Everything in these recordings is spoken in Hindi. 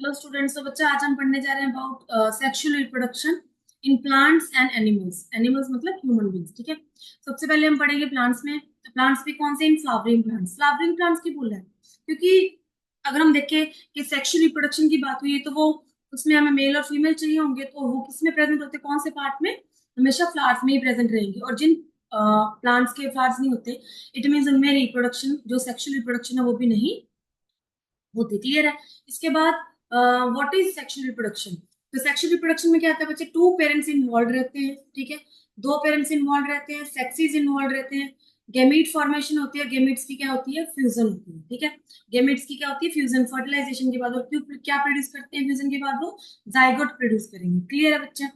Hello students. तो बच्चा आज हम पढ़ने जा रहे हैं about sexual reproduction in plants and animals. Animals मतलब ह्यूमन बींग्स। ठीक है, सबसे पहले हम पढ़ेंगे प्लांट्स में। प्लांट्स भी कौन से? इन फ्लावरिंग प्लांट्स। फ्लावरिंग प्लांट्स की बोल है क्योंकि अगर हम देखें कि सेक्सुअल रिप्रोडक्शन की बात हुई है तो वो उसमें हमें मेल और फीमेल चाहिए होंगे, तो वो किस में प्रेजेंट होते हैं? कौन से पार्ट में? हमेशा फ्लावर्स में ही प्रेजेंट रहेंगे। और जिन प्लांट्स के फ्लावर्स नहीं होते, इट मीन उनमें रिप्रोडक्शन, जो सेक्सुअल रिप्रोडक्शन है वो भी नहीं होती। क्लियर है? इसके बाद व्हाट इज सेक्सुअल रिप्रोडक्शन? तो सेक्सुअल रिप्रोडक्शन में क्या होता है बच्चे? टू पेरेंट्स इन्वॉल्व रहते हैं। ठीक है, दो पेरेंट्स इन्वॉल्व रहते हैं, सेक्सेस इन्वॉल्व रहते हैं, गेमीट फॉर्मेशन होती है। गेमीट्स की क्या होती है? फ्यूजन होती है। ठीक है, गेमीट्स की क्या होती है? फ्यूजन। फर्टिलाइजेशन के बाद वो क्या प्रोड्यूस करते हैं? फ्यूजन के बाद वो जाइगोट प्रोड्यूस करेंगे। क्लियर है बच्चा?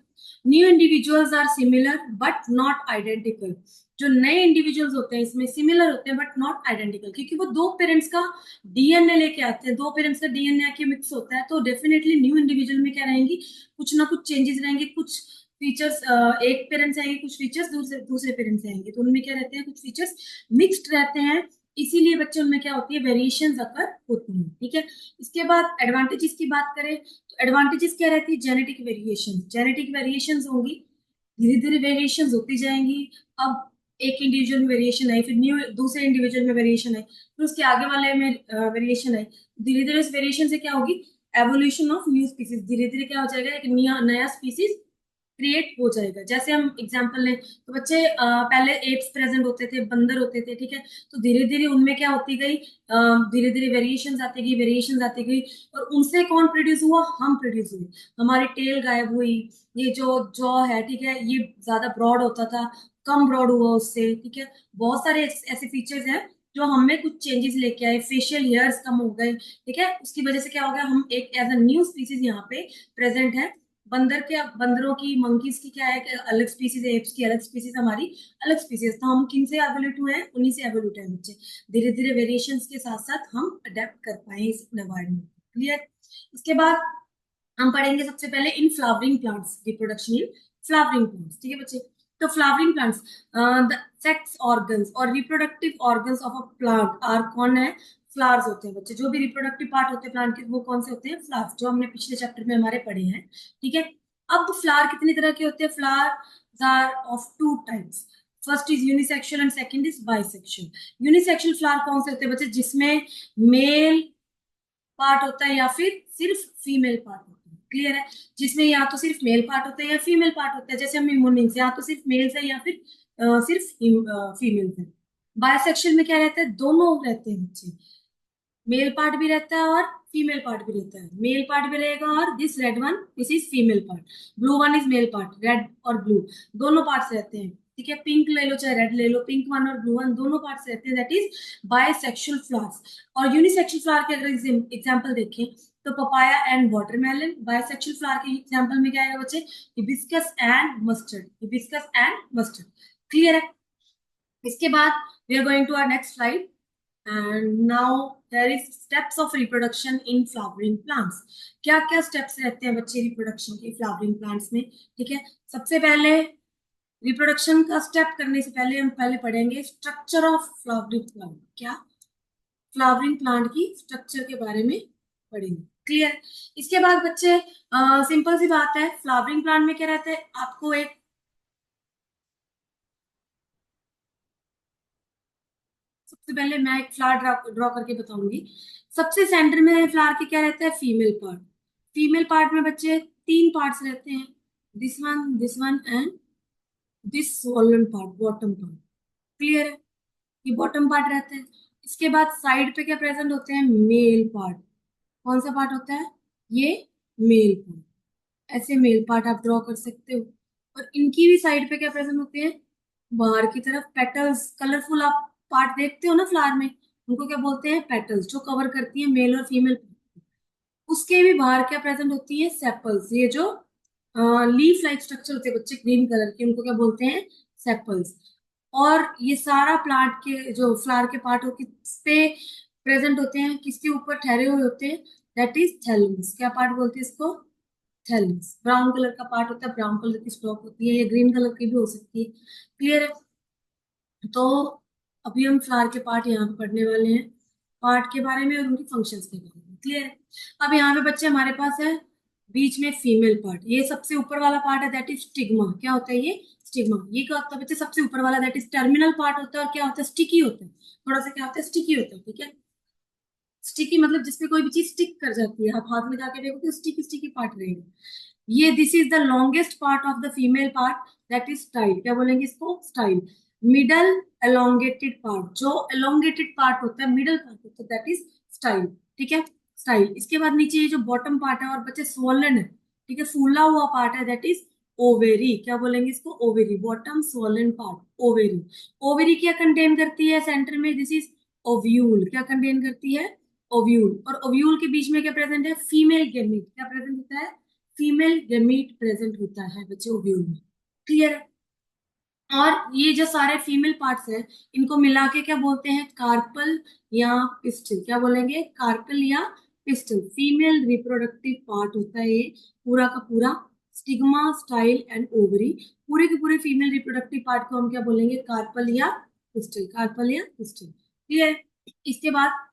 New individuals are similar but not identical. जो नए इंडिविजुअल्स होते हैं इसमें सिमिलर होते हैं बट नॉट आइडेंटिकल, क्योंकि वो दो पेरेंट्स का डीएनए लेके आते हैं। दो पेरेंट्स का डीएनए आके मिक्स होता है, तो डेफिनेटली न्यू इंडिविजुअल में क्या रहेंगी? कुछ ना कुछ चेंजेस रहेंगे। कुछ फीचर्स एक पेरेंट्स आएंगे, कुछ फीचर्स दूसरे दूसरे पेरेंट्स आएंगे, तो उनमें क्या रहते हैं? कुछ फीचर्स मिक्स्ड रहते हैं। इसीलिए बच्चे उनमें क्या होती है? वेरिएशन अकर होती है। ठीक है, इसके बाद एडवांटेजेस की बात करें तो एडवांटेजेस क्या रहती है? Genetic variation. जेनेटिक वेरिएशन होंगी, धीरे धीरे वेरिएशन होती जाएंगी। अब एक इंडिविजुअल में वेरिएशन आई, फिर न्यू दूसरे इंडिविजुअल में वेरिएशन आई, फिर उसके आगे वाले में वेरिएशन आई। धीरे धीरे इस वेरिएशन से क्या होगी? Evolution of new species. धीरे धीरे क्या हो जाएगा? एक नया नया स्पीसीज क्रिएट हो जाएगा। जैसे हम एग्जांपल लें तो बच्चे पहले एप्स प्रेजेंट होते थे, बंदर होते थे। ठीक है, तो धीरे धीरे उनमें क्या होती गई? धीरे धीरे वेरिएशंस आती गई, वेरिएशंस आती गई, और उनसे कौन प्रोड्यूस हुआ? हम प्रोड्यूस हुए। हमारी टेल गायब हुई, ये जो जॉ है, ठीक है, ये ज्यादा ब्रॉड होता था, कम ब्रॉड हुआ उससे। ठीक है, बहुत सारे ऐसे फीचर्स हैं जो हमें कुछ चेंजेस लेके आए। फेशियल हेयर्स कम हो गए। ठीक है, उसकी वजह से क्या हो गया? हम एक एज अ न्यू स्पीसीज यहाँ पे प्रेजेंट है। बंदरों की, मंकीज की क्या है कि अलग स्पीसीज है, एप्स की अलग स्पीसीज, हमारी अलग स्पीसीज। तो हम किन से एवोल्यूट हुए हैं? उन्हीं से एवोल्यूट है बच्चे। धीरे धीरे वेरिएशंस के साथ साथ हम अडेप्ट कर पाए इस एनवायरमेंट। क्लियर? इसके बाद हम पढ़ेंगे सबसे पहले इन flowering plants, reproduction in flowering plants. ठीक है बच्चे, तो flowering plants, the sex organs और reproductive organs of a plant are कौन है? फ्लावर्स होते हैं बच्चे। जो भी रिप्रोडक्टिव पार्ट होते हैं प्लांट के, वो कौन से होते हैं? फ्लावर्स, जो हमने पिछले चैप्टर में हमारे पढ़े हैं। ठीक है, अब फ्लावर कितनी तरह के होते हैं? Flowers are of two types. First is unisexual and second is bisexual. Unisexual flower कौन से होते हैं बच्चे? जिसमें मेल पार्ट होता है या फिर सिर्फ फीमेल पार्ट होता है। क्लियर है? जिसमें या तो सिर्फ मेल पार्ट होता है या फीमेल पार्ट होता है। जैसे हम इम्यूनिंग्स, या तो सिर्फ मेल्स है या फिर सिर्फ फीमेल्स है। बायसेक्सुअल में क्या रहता है? दोनों रहते हैं बच्चे। मेल पार्ट भी रहता है और फीमेल पार्ट भी रहता है। मेल पार्ट भी रहेगा और this red one, this is female part. Blue one is male part. Red और ब्लू दोनों पार्ट्स रहते हैं। ठीक है, पिंक ले लो चाहे रेड ले लो, पिंक वन और ब्लू वन दोनों पार्ट्स रहते हैं। That is bisexual flowers. और यूनिसेक्सुअल फ्लावर के अगर एग्जांपल देखें तो papaya and watermelon. Bisexual flower के एग्जांपल में क्या आएगा बच्चे? Hibiscus and mustard. Hibiscus and mustard. Clear है? इसके बाद we are going to our next slide. and now there is steps of reproduction in flowering plants. क्या क्या स्टेप्स रहते हैं बच्चे रिप्रोडक्शन के फ्लावरिंग प्लांट्स में? ठीक है, सबसे पहले रिप्रोडक्शन का स्टेप करने से पहले हम पहले पढ़ेंगे स्ट्रक्चर ऑफ फ्लावरिंग प्लांट। क्या? फ्लावरिंग प्लांट की स्ट्रक्चर के बारे में पढ़ेंगे। क्लियर? इसके बाद बच्चे सिंपल सी बात है, फ्लावरिंग प्लांट में क्या रहता है? आपको एक, सबसे पहले मैं एक फ्लावर ड्रॉ करके बताऊंगी। सबसे सेंटर में फ्लावर के क्या रहता है? Female part. फीमेल पार्ट में बच्चे तीन पार्ट्स रहते हैं, this one and this Solan part, bottom part. Clear है? ये बॉटम पार्ट रहता है। इसके बाद साइड पे क्या प्रेजेंट होते हैं? Male part. कौन सा पार्ट होता है? ये मेल पार्ट। ऐसे मेल पार्ट आप ड्रॉ कर सकते हो। और इनकी भी साइड पे क्या प्रेजेंट होते हैं? बाहर की तरफ पेटल्स, कलरफुल आप पार्ट देखते हो ना फ्लावर में, उनको क्या बोलते हैं? पेटल्स, जो कवर करती है मेल और फीमेल। उसके भी बाहर क्या प्रेजेंट होती है? सेपल्स। ये जो लीफ लाइक स्ट्रक्चर होते हैं बच्चे ग्रीन कलर के, उनको क्या बोलते हैं? सेपल्स। और ये सारा प्लांट के जो फ्लावर के पार्ट हो किस पे प्रेजेंट होते हैं? किसके ऊपर ठहरे हुए होते हैं? That is thalamus. क्या पार्ट बोलते हैं इसको? थैलमस। ब्राउन कलर का पार्ट होता है, ब्राउन कलर की स्टॉक होती है, ये ग्रीन कलर की भी हो सकती है। क्लियर है? तो अभी हम फ्लावर के पार्ट यहाँ पे पढ़ने वाले हैं, पार्ट के बारे में और उनके फंक्शंस के बारे में। है। क्लियर है? अब यहाँ पे बच्चे हमारे पास है बीच में फीमेल पार्ट, ये सबसे ऊपर वाला पार्ट है दैट इज स्टिग्मा। क्या होता है ये? स्टिग्मा। ये क्या होता है बच्चे? सबसे ऊपर वाला दैट इज टर्मिनल पार्ट होता है। और क्या होता है? स्टिकी होता है। थोड़ा सा क्या होता है? स्टिकी होता है। ठीक है, स्टिकी मतलब जिसपे कोई भी चीज स्टिक कर जाती है, आप हाथ में जाके देखो तो स्टिकी स्टिकी पार्ट रहेगा। ये this is the longest part of the female part that is style. क्या बोलेंगे इसको? स्टाइल। मिडल एलोंगेटेड पार्ट, जो एलोंगेटेड पार्ट होता है, मिडल पार्ट होता है दैट इज स्टाइल। ठीक है, स्टाइल। इसके बाद नीचे ये जो बॉटम पार्ट है और बच्चे स्वोलन है, ठीक है, फूला हुआ पार्ट है दैट इज ओवेरी। क्या बोलेंगे इसको? Ovary. Bottom swollen part, ovary. Ovary क्या कंटेन करती है सेंटर में? This is ovule. क्या कंटेन करती है? ओव्यूल। और ओव्यूल के बीच में क्या प्रेजेंट है? Female gamete. क्या प्रेजेंट होता है? फीमेल गेमीट प्रेजेंट होता है बच्चे ओव्यूल में। क्लियर है? और ये जो सारे फीमेल पार्ट्स हैं इनको मिला के क्या बोलते हैं? कार्पल या पिस्टल। क्या बोलेंगे? कार्पल या पिस्टल। फीमेल रिप्रोडक्टिव पार्ट होता है ये पूरा का पूरा। स्टिग्मा, स्टाइल एंड ओवरी, पूरे के पूरे फीमेल रिप्रोडक्टिव पार्ट को हम क्या बोलेंगे? कार्पल या पिस्टल। कार्पल या पिस्टल। क्लियर? इसके बाद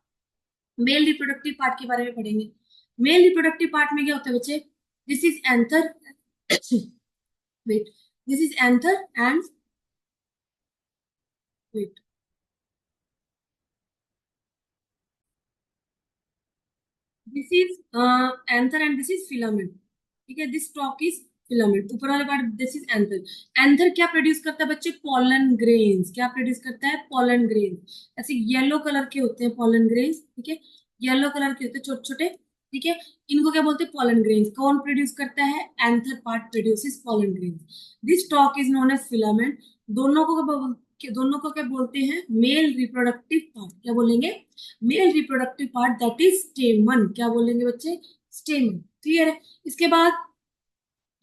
मेल रिप्रोडक्टिव पार्ट के बारे में पढ़ेंगे। मेल रिप्रोडक्टिव पार्ट में क्या होता है बच्चे? This is anther wait, this is anther and wait, this is anther and this is filament. ठीक है, दिस स्टॉक इज फिलामेंट। ऊपर वाला part this is anther. Anther क्या प्रोड्यूस करता है बच्चे? Pollen grains. क्या प्रोड्यूस करता है? Pollen grains. ऐसे येलो कलर के होते हैं पॉलन ग्रेन्स। ठीक है, येलो कलर के होते हैं छोटे छोटे। ठीक है, इनको क्या बोलते हैं? Pollen grains. कौन प्रोड्यूस करता है? Anther part produces pollen grains. This stalk is known as filament. दोनों को दोनों को क्या बोलते हैं? Male reproductive part. क्या बोलेंगे? Male reproductive part that is stamen. क्या बोलेंगे बच्चे? स्टेमन। क्लियर है? इसके बाद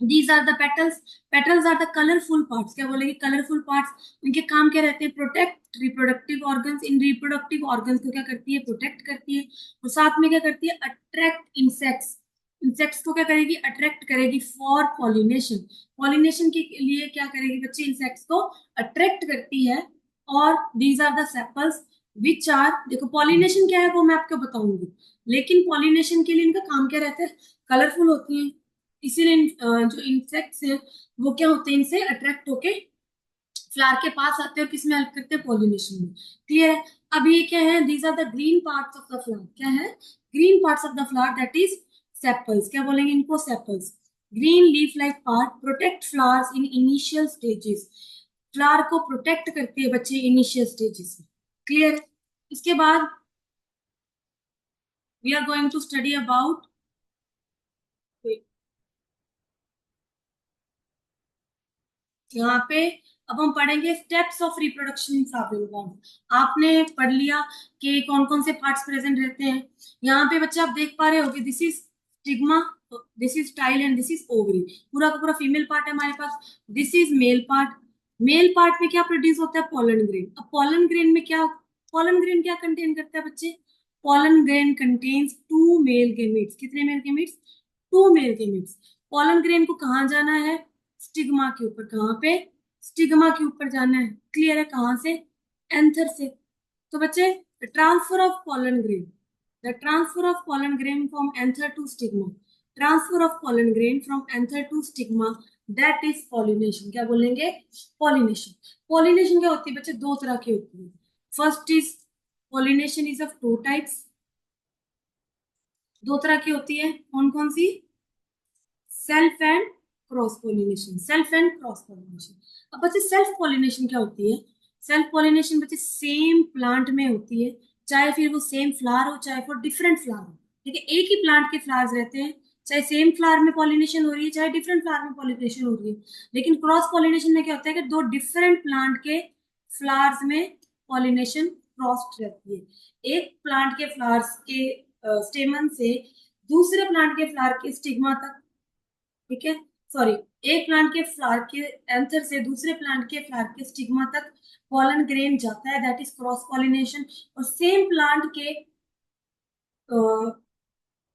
these are the petals. Petals are the colourful parts. क्या बोलेंगे? Colourful parts. इनके काम क्या रहते हैं? Protect reproductive organs. इन रिप्रोडक्टिव ऑर्गन्स को क्या करती है? प्रोटेक्ट करती है। और साथ में क्या करती है? Attract insects. इंसेक्ट्स को क्या करेगी? अट्रैक्ट करेगी फॉर पॉलिनेशन। पॉलिनेशन के लिए क्या करेगी बच्चे? इंसेक्ट्स को अट्रैक्ट करती है। और these are the sepals which are, देखो पॉलिनेशन क्या है वो मैं आपको बताऊंगी, लेकिन पॉलिनेशन के लिए इनका काम क्या रहता है? कलरफुल होती है। इसीलिए जो इंसेक्ट्स हैं वो क्या होते हैं? इनसे अट्रैक्ट होके फ्लावर के पास आते हैं और किसमें हेल्प करते हैं? पॉलिनेशन में। क्लियर है? अब ये क्या है? These are the green parts of the flower. क्या है? Green parts of the flower that is sepals. क्या बोलेंगे इनको? Sepals. Green leaf like part protect flowers in initial stages. Flower को प्रोटेक्ट करते हैं बच्चे इनिशियल स्टेजेस में। क्लियर? इसके बाद we are going to study about, यहाँ पे अब हम पढ़ेंगे steps of reproduction in flowering plant. आपने पढ़ लिया कि कौन कौन से पार्ट्स प्रेजेंट रहते हैं। यहाँ पे बच्चे आप देख पा रहे हो कि this is stigma, this is style and this is ovary. पूरा का पूरा फीमेल पार्ट है हमारे पास। This is male part. Male part में क्या प्रोड्यूस होता है? Pollen grain. अब पॉलन ग्रेन में क्या, पॉलन ग्रेन क्या कंटेन करता है बच्चे? Pollen grain contains two male gametes. कितने male gametes? Two male gametes. Pollen grain को कहाँ जाना है? स्टिग्मा के ऊपर। कहाँ पे? स्टिग्मा के ऊपर जाना है। क्लियर है? कहाँ से? एंथर से। तो बच्चे transfer of pollen grain, the transfer of pollen grain from anther to stigma, transfer of pollen grain from anther to stigma that is pollination. क्या बोलेंगे? पॉलिनेशन। पॉलिनेशन क्या होती है बच्चे? दो तरह की होती है। First is pollination is of two types. दो तरह की होती है। कौन कौन सी? Self and cross pollination. Self and cross pollination. अब बच्चे सेल्फ पॉलिनेशन क्या होती है? सेल्फ पॉलिनेशन बच्चे सेम प्लांट में होती है, चाहे फिर वो सेम फ्लावर हो चाहे वो डिफरेंट फ्लावर हो। ठीक है, एक ही प्लांट के फ्लावर्स रहते हैं, चाहे सेम फ्लावर में पॉलिनेशन हो रही है चाहे डिफरेंट फ्लावर में पॉलिनेशन हो रही है। लेकिन क्रॉस पॉलिनेशन में क्या होता है कि दो डिफरेंट प्लांट के फ्लावर्स में पॉलिनेशन क्रॉस रहती है। एक प्लांट के फ्लावर्स के स्टेमन से दूसरे प्लांट के फ्लावर के स्टिग्मा तक। ठीक है, सॉरी, एक प्लांट के फ्लावर के एंथर से दूसरे प्लांट के फ्लावर के स्टिग्मा तक पॉलन ग्रेन जाता है दैट इज क्रॉस पॉलिनेशन। और सेम प्लांट के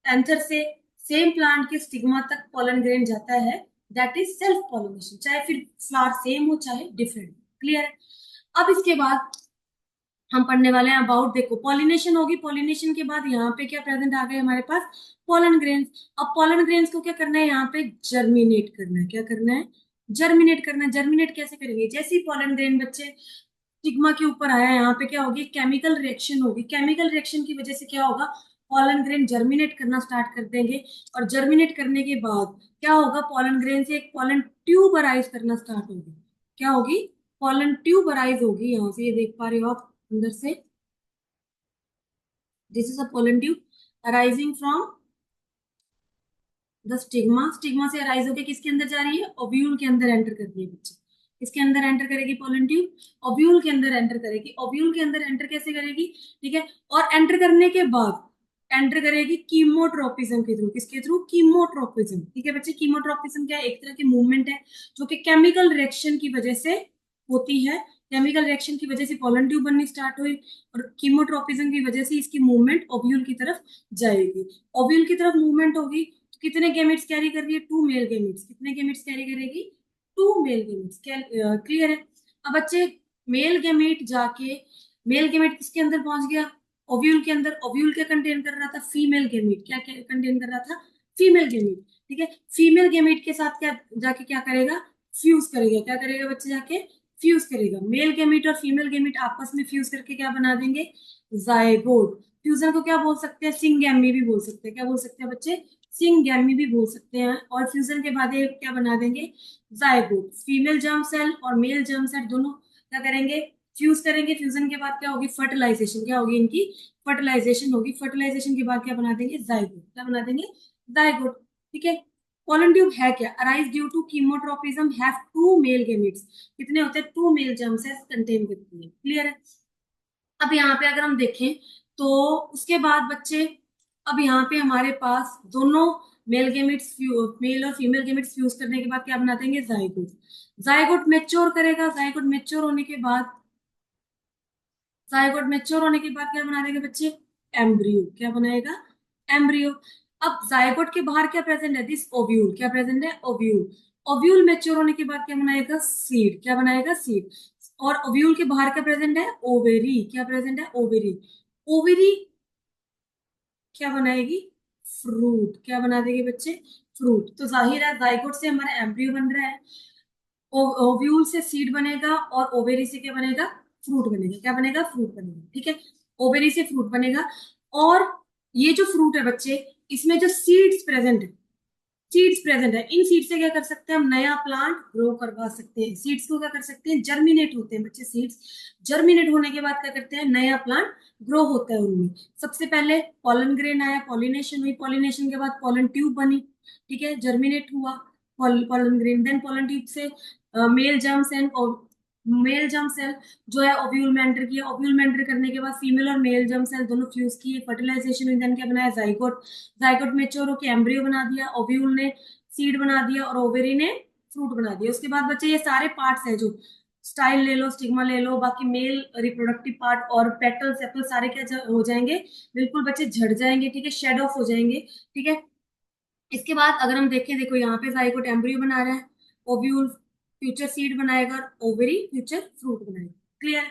एंथर से सेम प्लांट के स्टिग्मा तक पॉलन ग्रेन जाता है दैट इज सेल्फ पॉलिनेशन, चाहे फिर फ्लावर सेम हो चाहे डिफरेंट। क्लियर है? अब इसके बाद हम पढ़ने वाले हैं अबाउट, देखो पॉलिनेशन होगी, पॉलिनेशन के बाद यहाँ पे क्या प्रेजेंट आ गए हमारे पास, पोलन ग्रेन्स। अब पोलन ग्रेन्स को क्या करना है, यहाँ पे जर्मिनेट करना है। क्या करना है, जर्मिनेट करना है। जर्मिनेट कैसे करेंगे, जैसे ही पोलन ग्रेन बच्चे स्टिग्मा के ऊपर आया, यहाँ पे क्या होगी, केमिकल रिएक्शन होगी। केमिकल रिएक्शन की वजह से क्या होगा, पोलन ग्रेन जर्मिनेट करना स्टार्ट कर देंगे। और जर्मिनेट करने के बाद क्या होगा, पोलन ग्रेन से एक पोलन ट्यूब अराइज करना स्टार्ट होगी। क्या होगी, पोलन ट्यूब अराइज होगी। यहाँ से ये देख पा रहे हो आप अंदर से, this is a pollen tube arising from the stigma. Stigma से अराइज होकर किसके अंदर जा रही है, ओव्यूल के अंदर एंटर कर रही है बच्चे। किसके अंदर एंटर करेगी पोलन ट्यूब, ओव्यूल के अंदर एंटर करेगी। ओव्यूल के अंदर एंटर कैसे करेगी, ठीक है, और एंटर करने के बाद एंटर करेगी कीमोट्रोपिज्म के थ्रू। किसके थ्रू, कीमोट्रोपिज्म। ठीक है बच्चे, कीमोट्रोपिज्म क्या है, एक तरह की मूवमेंट है जो कि केमिकल रिएक्शन की वजह से होती है। केमिकल रिएक्शन की वजह से पोलन ट्यूब बननी स्टार्ट हुई, और कीमोट्रोपिज्म की वजह से इसकी मूवमेंट ओव्यूल की तरफ जाएगी। ओव्यूल की तरफ मूवमेंट होगी तो कितने गैमेट्स कैरी कर रही है, 2 मेल गैमेट्स। कितने गैमेट्स कैरी करेगी, 2 मेल गैमेट्स। क्लियर है। अब बच्चे मेल गैमेट जाके, मेल गैमेट किसके अंदर पहुंच गया, ओव्यूल के अंदर। ओव्यूल क्या कंटेन कर रहा था, फीमेल गैमेट। क्या कंटेन कर रहा था, फीमेल गैमेट। ठीक है, फीमेल गैमेट के साथ क्या जाके क्या करेगा, फ्यूज करेगा। क्या करेगा बच्चे, जाके फ्यूज करेगा। मेल गैमेट और फीमेल गैमेट आपस में फ्यूज करके क्या बना देंगे, जायगोट। फ्यूजन को क्या बोल सकते हैं, सिंगैमी भी बोल सकते हैं। क्या बोल सकते हैं बच्चे, सिंगैमी भी बोल सकते हैं। और फ्यूजन के बाद ये क्या बना देंगे, जायगोट। फीमेल जर्म सेल और मेल जर्म सेल दोनों क्या करेंगे, फ्यूज करेंगे। फ्यूजन के बाद क्या होगी, फर्टिलाइजेशन। क्या होगी, इनकी फर्टिलाइजेशन होगी। फर्टिलाइजेशन के बाद क्या बना देंगे, जायगोट। क्या बना देंगे, जायगोट। ठीक है। पोलन ट्यूब है क्या, arise due to chemotropism, have 2 male gametes. कितने होते हैं, 2 मेल जर्म सेल्स कंटेन करती है। क्लियर है। अब यहाँ पे अगर हम देखें तो उसके बाद बच्चे, अब यहाँ पे हमारे पास दोनों मेल गेमिट्स, मेल और फीमेल गेमिट्स फ्यूज करने के बाद क्या बना देंगे, जायगोट। जायगोट मेच्योर करेगा। जायगोट मेच्योर होने के बाद, जायगोट मेच्योर होने के बाद क्या बना देंगे बच्चे, एम्ब्रियो। क्या बनाएगा, एम्ब्रियो। अब जायगोट के बाहर क्या प्रेजेंट है, दिस ओव्यूल। क्या प्रेजेंट है, ओव्यूल। ओव्यूल मेच्योर होने के बाद क्या बनाएगा, सीड। क्या बनाएगा, सीड। और ओव्यूल के बाहर क्या प्रेजेंट है, ओवेरी। क्या प्रेजेंट है, ओवेरी। ओवेरी क्या बनाएगी, फ्रूट। क्या बना देगी बच्चे, फ्रूट। तो जाहिर है जाइगोट से हमारा एम्ब्रियो बन रहा है, ओव्यूल से सीड बनेगा, और ओवेरी से क्या बनेगा, फ्रूट बनेगा। क्या बनेगा, फ्रूट बनेगा। ठीक है, ओवेरी से फ्रूट बनेगा। और ये जो फ्रूट है बच्चे, इसमें जो सीड्स प्रेजेंट है, सीड्स प्रेजेंट है, इन सीड से क्या कर सकते हैं हम, नया प्लांट ग्रो करवा सकते हैं। सीड्स को क्या कर सकते हैं, जर्मिनेट होते हैं बच्चे। सीड्स जर्मिनेट होने के बाद क्या करते हैं, नया प्लांट ग्रो होता है उनमें। सबसे पहले पॉलन ग्रेन आया, पॉलिनेशन हुई, पॉलिनेशन के बाद पॉलन ट्यूब बनी। ठीक है, जर्मिनेट हुआ pollen grain, then pollen tube से male germ cell, male germ cell जो है ओव्यूल में एंटर किया। ओव्यूल में एंटर करने के बाद फीमेल और मेल जर्म सेल दोनों फ्यूज किए, फर्टिलाइजेशन हुई, देन क्या बनाया, जाइगोट। जाइगोट मेच्योर होकर एम्ब्रियो बना दिया, ओव्यूल ने सीड बना दिया, और ओवेरी ने फ्रूट बना दिया। उसके बाद बच्चे ये सारे पार्ट्स हैं, जो स्टाइल ले लो, स्टिग्मा ले लो, बाकी मेल रिप्रोडक्टिव पार्ट और पेटल सेपल सारे क्या हो जाएंगे, बिल्कुल बच्चे झड़ जाएंगे। ठीक है, शेड ऑफ हो जाएंगे। ठीक है। इसके बाद अगर हम देखें, देखो यहाँ पे जाइगोट एम्ब्रियो बना रहा है, ओव्यूल फ्यूचर सीड बनाएगा, ओवेरी फ्यूचर फ्रूट बनाएगा। क्लियर।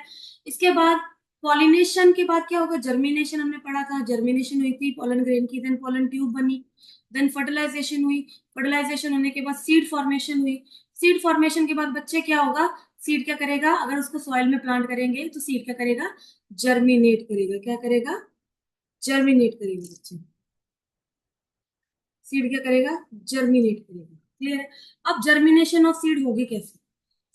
इसके बाद पॉलिनेशन के बाद क्या होगा, जर्मिनेशन हमने पढ़ा था। जर्मिनेशन हुई थी पोलन ग्रेन की, देन पोलन ट्यूब बनी, देन फर्टिलाइजेशन हुई। फर्टिलाइजेशन होने के बाद सीड फॉर्मेशन हुई। सीड फॉर्मेशन के बाद बच्चे क्या होगा, सीड क्या करेगा, अगर उसको सॉइल में प्लांट करेंगे तो सीड क्या करेगा, जर्मिनेट करेगा। क्या करेगा, जर्मिनेट करेगा बच्चे। सीड क्या करेगा, जर्मिनेट करेगा। क्लियर है। अब जर्मिनेशन ऑफ सीड होगी कैसे,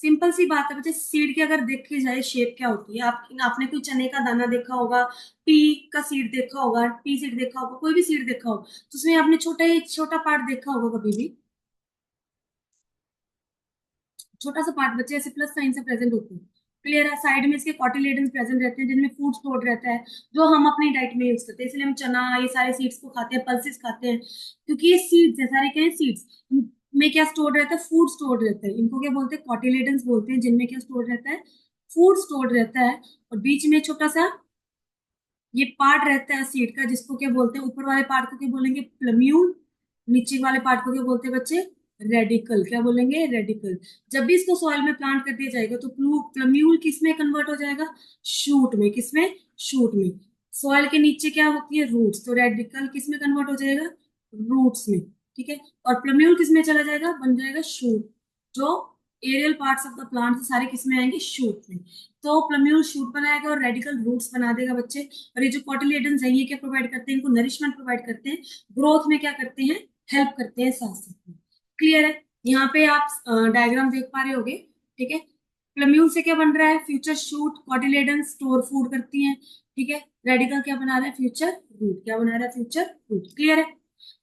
सिंपल सी बात है बच्चे। सीड की अगर देखी जाए शेप क्या होती है, आप आपने कोई चने का दाना देखा होगा, पी का सीड देखा होगा, पी सीड देखा होगा, कोई भी सीड देखा होगा, तो उसमें आपने छोटा ही छोटा पार्ट देखा होगा कभी भी, छोटा सा पार्ट बच्चे ऐसे प्लस साइन से प्रेजेंट होते हैं। क्लियर है। साइड में इसके कॉटिलेडन्स प्रेजेंट रहते हैं, जिनमें फूड स्टोर्ड रहता है, जो हम अपनी डाइट में यूज करते हैं। इसलिए हम चना, ये सारे सीड्स को खाते हैं, पल्सेस खाते हैं, क्योंकि ये सीड्स है सारे, क्या है, सीड्स में क्या स्टोर्ड रहता है, फूड स्टोर्ड रहता है। इनको क्या बोलते हैं, कॉटिलेडन्स बोलते हैं, जिनमें क्या स्टोर्ड रहता है, फूड स्टोर्ड रहता है। और बीच में छोटा सा ये पार्ट रहता है सीड का, जिसको क्या बोलते हैं, ऊपर वाले पार्ट को क्या बोलेंगे, प्लम्यूल, नीचे वाले पार्ट को क्या बोलते हैं बच्चे, रेडिकल, क्या बोलेंगे, रेडिकल। जब भी इसको सॉइल में प्लांट कर दिया जाएगा तो प्लम्यूल किस में कन्वर्ट हो जाएगा, शूट में। किसमें, शूट में। सॉइल के नीचे क्या होती है, रूट्स, तो रेडिकल किस में कन्वर्ट हो जाएगा, रूट्स में। ठीक है, और प्लम्यूल किस में चला जाएगा, बन जाएगा शूट। जो aerial parts of the plant सारे किस में आएंगे, शूट में। तो प्लम्यूल शूट बनाएगा और रेडिकल रूट्स बना देगा बच्चे। और ये जो कोटिलेडन्स है ये क्या प्रोवाइड करते हैं, इनको नरिशमेंट प्रोवाइड करते हैं, ग्रोथ में क्या करते हैं, हेल्प करते हैं साथ साथ में। क्लियर है। यहाँ पे आप डायग्राम देख पा रहे होगे। ठीक है, प्लम्यूल से क्या बन रहा है, future shoot, cotyledon store food करती हैं। ठीक है, रेडिकल क्या बना रहा है, फ्यूचर रूट। क्या बना रहा है, फ्यूचर रूट। क्लियर है।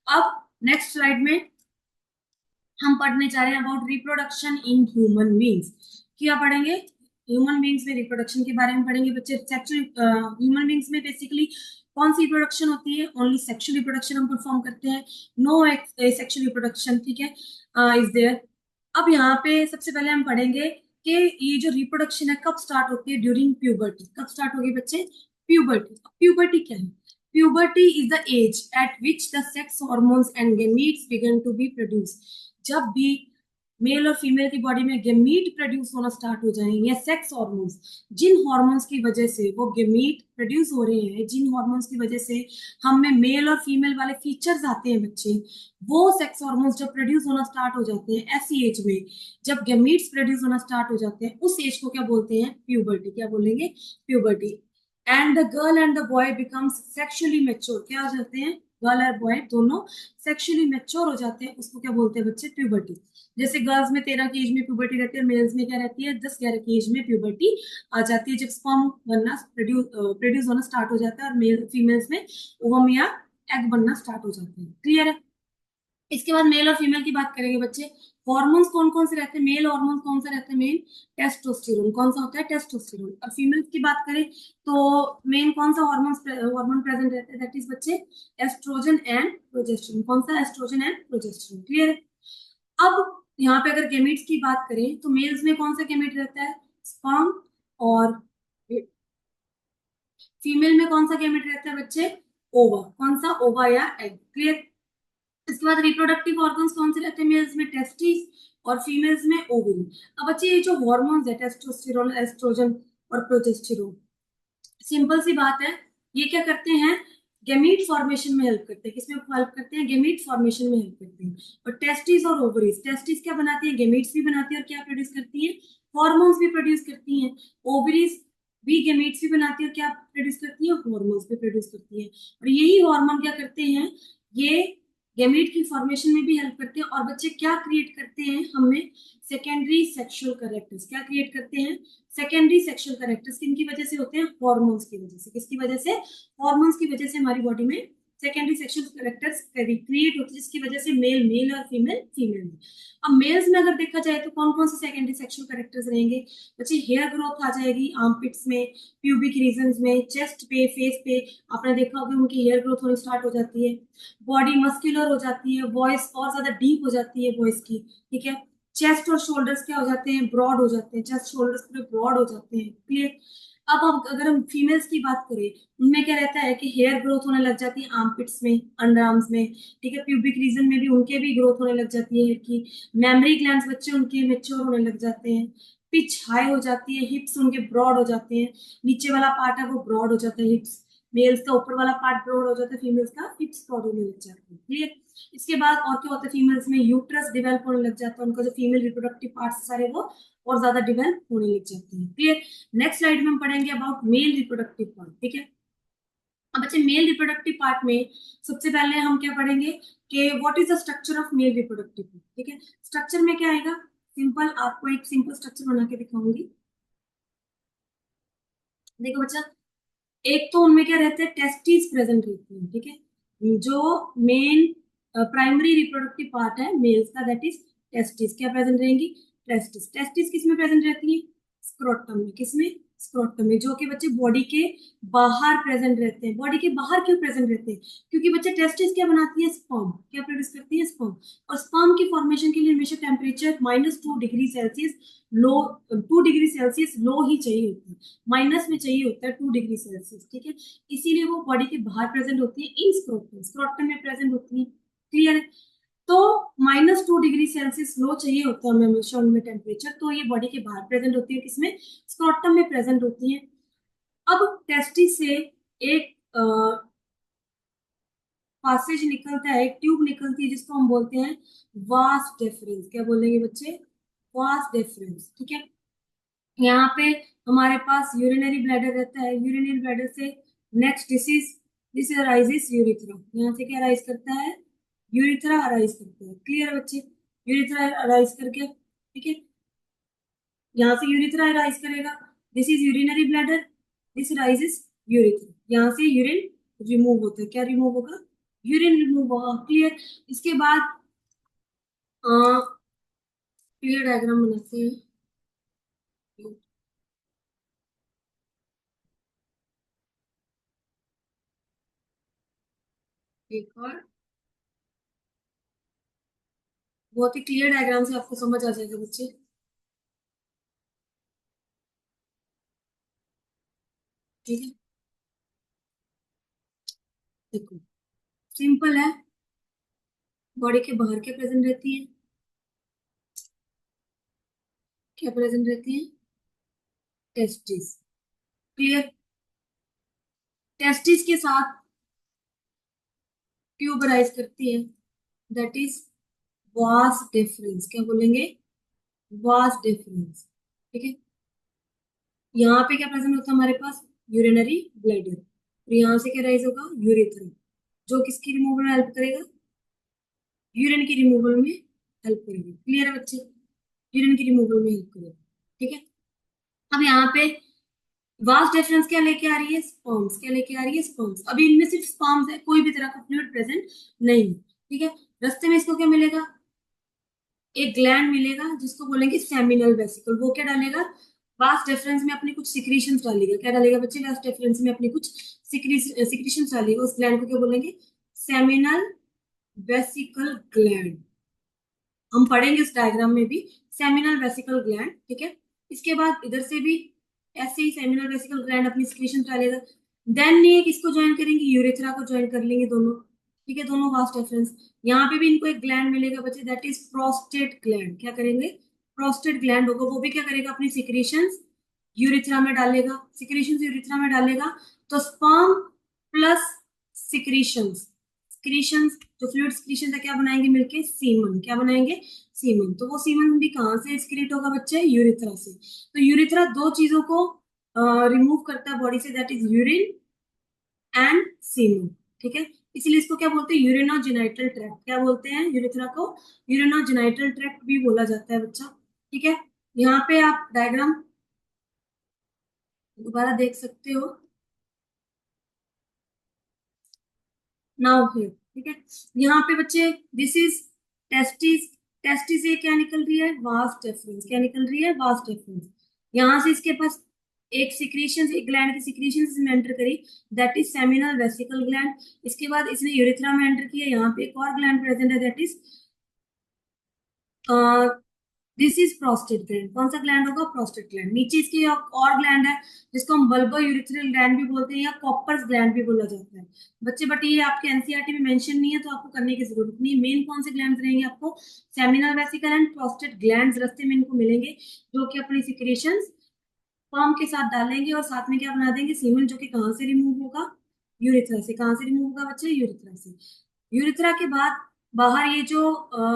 अब नेक्स्ट स्लाइड में हम पढ़ने जा रहे हैं about reproduction in human beings. क्या पढ़ेंगे, ह्यूमन बींग्स में रिप्रोडक्शन के बारे में पढ़ेंगे बच्चे। सेक्सुअल ह्यूमन बींग्स में बेसिकली कौन सी रिप्रोडक्शन होती है, ओनली सेक्सुअल रिप्रोडक्शन हम परफॉर्म करते हैं, नो सेक्सुअल रिप्रोडक्शन। ठीक है, इज देयर। अब यहाँ पे सबसे पहले हम पढ़ेंगे कि ये जो रिप्रोडक्शन है कब स्टार्ट होती है, ड्यूरिंग प्यूबर्टी। कब स्टार्ट होगी बच्चे, प्यूबर्टी। प्यूबर्टी क्या है, puberty is the age at which the sex hormones and gametes begin to be produce. जब भी मेल और फीमेल की बॉडी में गेमीट प्रोड्यूस होना स्टार्ट हो जाए, या सेक्स हार्मोन्स, जिन हार्मोन्स की वजह से वो गेमीट प्रोड्यूस हो रहे हैं, जिन हार्मोन्स की वजह से हम में मेल और फीमेल वाले फीचर्स आते हैं बच्चे, वो सेक्स हार्मोन्स जब प्रोड्यूस होना स्टार्ट हो जाते हैं, ऐसी एज में जब गेमीट्स प्रोड्यूस होना स्टार्ट हो जाते हैं, उस एज को क्या बोलते हैं, प्यूबर्टी। क्या बोलेंगे, puberty. And the girl and the boy becomes sexually mature. क्या हो जाते हैं, गर्ल और बॉय दोनों सेक्सुअली मैच्योर हो जाते हैं, उसको क्या बोलते हैं बच्चे, प्यूबर्टी। जैसे गर्ल्स में 13 की एज में प्यूबर्टी रहती है, मेल्स में क्या रहती है, 10-11 की एज में प्यूबर्टी आ जाती है, जब स्पर्म बनना प्रोड्यूस होना स्टार्ट हो जाता है, और मेल फीमेल्स में ओवम या एग बनना स्टार्ट हो जाते हैं। क्लियर है। इसके बाद मेल और फीमेल की बात करेंगे बच्चे। हॉर्मोन्स कौन कौन से रहते हैं, मेल हार्मोन कौन सा रहता है, मेन टेस्टोस्टेरोन। कौन सा होता है, टेस्टोस्टेरोन। और फीमेल की बात करें तो मेन कौन सा हार्मोन प्रेजेंट रहता है, दैट इज बच्चे एस्ट्रोजन एंड प्रोजेस्टेरोन। कौन सा, एस्ट्रोजन एंड प्रोजेस्टेरोन। क्लियर है। अब यहाँ पे अगर गेमेट्स की बात करें तो मेल्स में कौन सा गेमेट रहता है, स्पर्म। और फीमेल में कौन सा गेमेट रहता है बच्चे, ओवा। कौन सा, ओवा या एग। क्लियर। इसके बाद रिप्रोडक्टिव ऑर्गन्स कौन से रहते हैं, मेल्स में टेस्टिस और फीमेल्स में ओवरी। अब बच्चे ये जो हॉर्मोन्स है, टेस्टोस्टेरोन, एस्ट्रोजन और प्रोजेस्टेरोन, सिंपल सी बात है, ये क्या करते हैं, गेमीट फॉर्मेशन में हेल्प करते हैं। किसमें हेल्प करते हैं, गेमीट फॉर्मेशन में हेल्प करते हैं। और टेस्टिस और ओवरीज, टेस्टिस क्या बनाती है, गेमीट्स भी बनाती है, और क्या प्रोड्यूस करती है, हॉर्मोन्स भी प्रोड्यूस करती हैं। ओवरीज भी गेमीट्स भी बनाती है, और क्या प्रोड्यूस करती है, हॉर्मोन्स भी प्रोड्यूस करती है। और यही हार्मोन क्या करते हैं, ये गेमीट की फॉर्मेशन में भी हेल्प करते हैं। और बच्चे क्या क्रिएट करते हैं, हमें सेकेंडरी सेक्सुअल कैरेक्टर्स। क्या क्रिएट करते हैं, सेकेंडरी सेक्सुअल कैरेक्टर्स। किनकी वजह से होते हैं, हॉर्मोन्स की वजह से। किसकी वजह से, हॉर्मोन्स की वजह से हमारी बॉडी में सेकेंडरी सेक्सुअल कैरेक्टर्स क्रिएट होते हैं, जिसकी वजह से मेल मेल और फीमेल फीमेल। अब मेल्स में अगर देखा जाए तो कौन कौन से सेकेंडरी सेक्सुअल कैरेक्टर्स रहेंगे बच्चे, हेयर ग्रोथ आ जाएगी आर्मपिट्स में, प्यूबिक रीजन्स में, चेस्ट पे, फेस पे आपने देखा होगा उनकी हेयर ग्रोथ होनी स्टार्ट हो जाती है। बॉडी मस्कुलर हो जाती है, वॉइस और ज्यादा डीप हो जाती है वॉइस की। ठीक है, चेस्ट और शोल्डर्स क्या हो जाते हैं, ब्रॉड हो जाते हैं, चेस्ट शोल्डर्स पूरे ब्रॉड हो जाते हैं। क्लियर। अब हम अगर हम फीमेल्स की बात करें, उनमें क्या रहता है कि हेयर ग्रोथ होने लग जाती है आर्मपिट्स में, अंडर आर्म्स में। ठीक है, प्यूबिक रीजन में भी उनके भी ग्रोथ होने लग जाती है हेयर की। मेमरी ग्लैंड्स बच्चे उनके मेच्योर होने लग जाते हैं। पिच हाई हो जाती है, हिप्स उनके ब्रॉड हो जाते हैं, नीचे वाला पार्ट है वो ब्रॉड हो जाता है, हिप्स। मेल्स का ऊपर वाला पार्ट ब्रॉड हो जाता है, फीमेल्स का हिप्स ब्रॉड होने लग जाते हैं। क्लियर। इसके बाद और क्या होता है, फीमेल्स में यूट्रस डेवलप होने लग जाता है, उनका जो फीमेल रिप्रोडक्टिव पार्ट्स सारे वो और ज्यादा डेवलप होने लग जाते हैं। क्लियर। नेक्स्ट स्लाइड में हम पढ़ेंगे अबाउट मेल रिप्रोडक्टिव पार्ट। ठीक है। अब बच्चे मेल रिप्रोडक्टिव पार्ट में सबसे पहले हम क्या पढ़ेंगे कि what is the structure of male reproductive part. ठीक है, स्ट्रक्चर में क्या आएगा, सिंपल, आपको एक सिंपल स्ट्रक्चर बना के दिखाऊंगी। देखो बच्चा, एक तो उनमें क्या रहते हैं, टेस्टिस प्रेजेंट रहती है। ठीक है, जो मेन प्राइमरी रिप्रोडक्टिव पार्ट है मेल्स का, दैट इज टेस्टिस। क्या प्रेजेंट रहेंगी, टेस्टिस। टेस्टिस किस में प्रेजेंट रहती है, स्क्रोटम में। किसमें, स्क्रोटम में, जो कि बच्चे बॉडी के बाहर प्रेजेंट रहते हैं। बॉडी के बाहर क्यों प्रेजेंट रहते हैं, क्योंकि बच्चे टेस्टिस क्या बनाती है, स्पर्म। क्या प्रोड्यूस करती है, स्पर्म। और स्पर्म की फॉर्मेशन के लिए हमेशा टेम्परेचर -2 डिग्री सेल्सियस लो, 2 डिग्री सेल्सियस लो ही चाहिए होता है, माइनस में चाहिए होता है 2 डिग्री सेल्सियस। ठीक है, इसीलिए वो बॉडी के बाहर प्रेजेंट होती है इन स्क्रोटम, स्क्रोटम में प्रेजेंट होती है। क्लियर है। तो -2 डिग्री सेल्सियस लो चाहिए होता है हमें हमेशा उनमें टेम्परेचर, तो ये बॉडी के बाहर प्रेजेंट होती है, किसमें, स्क्रोटम में प्रेजेंट होती है। अब टेस्टिस से एक पासेज निकलता है, एक ट्यूब निकलती है जिसको हम बोलते हैं वास डेफरेंस। क्या बोलेंगे बच्चे, वास डेफरेंस, ठीक है। यहाँ पे हमारे पास यूरिनरी ब्लैडर रहता है, यूरिनरी ब्लैडर से next disease, this arises urethra, यहाँ से क्या अराइज करता है, यूरिथ्रा अराइज करता है। क्लियर बच्चे, यूरिथ्रा अराइज करके, ठीक है, यहाँ से यूरिथ्रा अराइज करेगा, this is urinary bladder, this rises urethra, यहाँ से यूरिन रिमूव होता है। क्या रिमूव होगा, यूरिन रिमूव होगा। क्लियर। इसके बाद क्लियर डायग्राम बनाते हैं। एक और बहुत ही क्लियर डायग्राम से आपको समझ आ जाएगा बच्चे, ठीक है। देखो, सिंपल है, बॉडी के बाहर क्या प्रेजेंट रहती है, क्या प्रेजेंट रहती है, टेस्टिस। क्लियर। टेस्टिस के साथ ट्यूब राइज करती है, दैट इज वास डिफरेंस। क्या बोलेंगे, वास डिफरेंस, ठीक है। यहाँ पे क्या प्रेजेंट होता है हमारे पास, यूरिनरी ब्लैडर, और यहाँ से क्या राइज होगा, यूरेथ्रा, जो किसकी रिमूवल में हेल्प करेगा, यूरिन की रिमूवल में हेल्प करेगा। क्लियर है बच्चे, यूरिन की रिमूवल में हेल्प करेगा, ठीक है। अब यहाँ पे वास्ट डिफरेंस क्या लेके आ रही है, स्पर्म्स। क्या लेके आ रही है, स्पर्म्स। अभी इनमें सिर्फ स्पर्म्स है, कोई भी तरह का फ्लूइड प्रेजेंट नहीं है, ठीक है। रास्ते में इसको क्या मिलेगा, एक ग्लैंड मिलेगा जिसको बोलेंगे सेमिनल वेसिकल। वो क्या डालेगा, वास्ट डिफरेंस में अपनी कुछ सिक्रीशंस डालेगा। क्या डालेगा बच्चे, वास्ट डिफरेंस में अपनी कुछ सिक्रीशंस डालेगा। उस ग्लैंड को क्या बोलेंगे, सेमिनल वेसिकल ग्लैंड। हम पढ़ेंगे इस डायग्राम में भी, सेमिनल वेसिकल ग्लैंड, ठीक है। इसके बाद इधर से भी ऐसे ही सेमिनल वेसिकल ग्लैंड अपनी सिक्रीशन डालेगा। देन ये किसको ज्वाइन करेंगे, यूरेथ्रा को ज्वाइन कर लेंगे दोनों, ठीक है, दोनों वास्ट रेफरेंस। यहाँ पे भी इनको एक ग्लैंड मिलेगा बच्चे, दैट इज प्रोस्टेट ग्लैंड। क्या करेंगे, प्रोस्टेट ग्लैंड होगा, वो भी क्या करेगा, अपनी सिक्रीशंस यूरेथ्रा में डालेगा, सिक्रीशंस यूरेथ्रा में डालेगा। तो स्पर्म प्लस सिक्रीशंस, सिक्रीशंस जो फ्लूइड सिक्रीशन है क्या बनाएंगे मिलके, सीमन। क्या बनाएंगे, सीमन। तो वो सीमन भी कहाँ से एक्सक्रीट होगा बच्चे, यूरिथ्रा से। तो यूरिथ्रा दो चीजों को रिमूव करता है बॉडी से, that is urine and semen, ठीक है। इसलिए इसको क्या बोलते हैं, यूरिनोजेनिटल ट्रैक्ट। क्या बोलते हैं यूरिथ्रा को, यूरिनोजेनिटल ट्रैक्ट भी बोला जाता है बच्चा, ठीक है। यहाँ पे आप डायग्राम दोबारा देख सकते हो, नाउ हियर, ठीक है। यहाँ पे बच्चे दिस इज टेस्टिस, टेस्टिस से क्या निकल रही है, वास्ट डिफरेंस। क्या निकल रही है, वास्ट डिफरेंस। यहाँ से इसके पास एक सिक्रीशन, एक ग्लैंड की सिक्रीशन इसमें एंटर करी, that is seminal vesicle gland. इसके बाद इसने यूरेथ्रा में एंटर किया, यहाँ पे एक और ग्लैंड प्रेजेंट है, that is this is prostate gland. कौन सा ग्लैंड होगा, प्रोस्टेट ग्लैंड। नीचे इसकी और ग्लैंड है जिसको हम बल्बो यूरिथ्रल ग्लैंड भी बोलते हैं, या कॉपर्स ग्लैंड भी बोला जाता है बच्चे। बट ये आपके एनसीईआरटी में मेंशन नहीं है, तो आपको करने की जरूरत नहीं। मेन कौन से ग्लैंड रहेंगे आपको, seminal vesicle and prostate gland रास्ते में इनको मिलेंगे, जो कि अपनी सिक्रेशंस फॉर्म के साथ डालेंगे, और साथ में क्या बना देंगे, सीमेंट, जो कि कहाँ से रिमूव होगा, यूरिथ्रा से। कहाँ से रिमूव होगा बच्चे, यूरिथ्रा से। यूरिथ्रा के बाद बाहर ये जो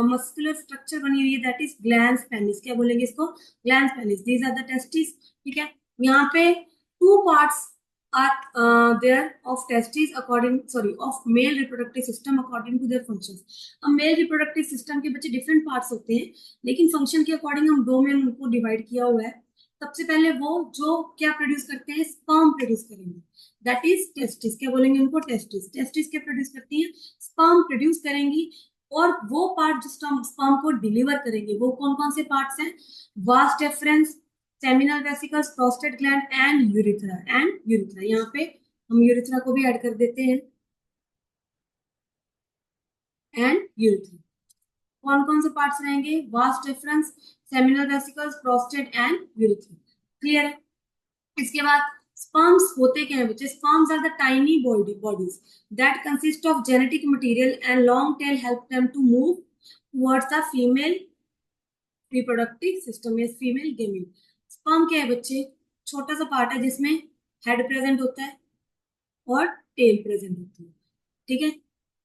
मस्कुलर स्ट्रक्चर बनी हुई है, दैट इज ग्लैंस पेनिस। क्या बोलेंगे इसको, glans penis. These are the testis, ठीक है। यहाँ पे two parts are there of testis according, sorry, of male reproductive system according to their functions. अब मेल रिप्रोडक्टिव सिस्टम के बच्चे डिफरेंट पार्ट्स होते हैं, लेकिन फंक्शन के अकॉर्डिंग हम दो में उनको डिवाइड किया हुआ है। सबसे पहले वो जो क्या प्रोड्यूस करते हैं, स्पर्म प्रोड्यूस करेंगे, दैट इज टेस्टिस। क्या बोलेंगे उनको, टेस्टिस। टेस्टिस क्या प्रोड्यूस करती है, स्पर्म प्रोड्यूस करेंगी। और वो पार्ट जो स्पर्म को डिलीवर करेंगे, वो कौन कौन से पार्ट्स हैं, वास deferens, seminal vesicles, prostate gland and urethra. And urethra, यहाँ पे हम यूरिथ्रा को भी ऐड कर देते हैं, एंड यूरिथ्रा। कौन कौन से पार्ट्स रहेंगे, vas deferens, seminal vesicles, prostate and urethra. Clear है। इसके बाद स्पर्म्स होते क्या है बच्चे, sperms are the tiny bodies that consist of genetic material and long tail help them to move towards the female reproductive system या फीमेल गेमीट। स्पर्म क्या है बच्चे, छोटा सा पार्ट है जिसमें हेड प्रेजेंट होता है और टेल प्रेजेंट होती है, ठीक है।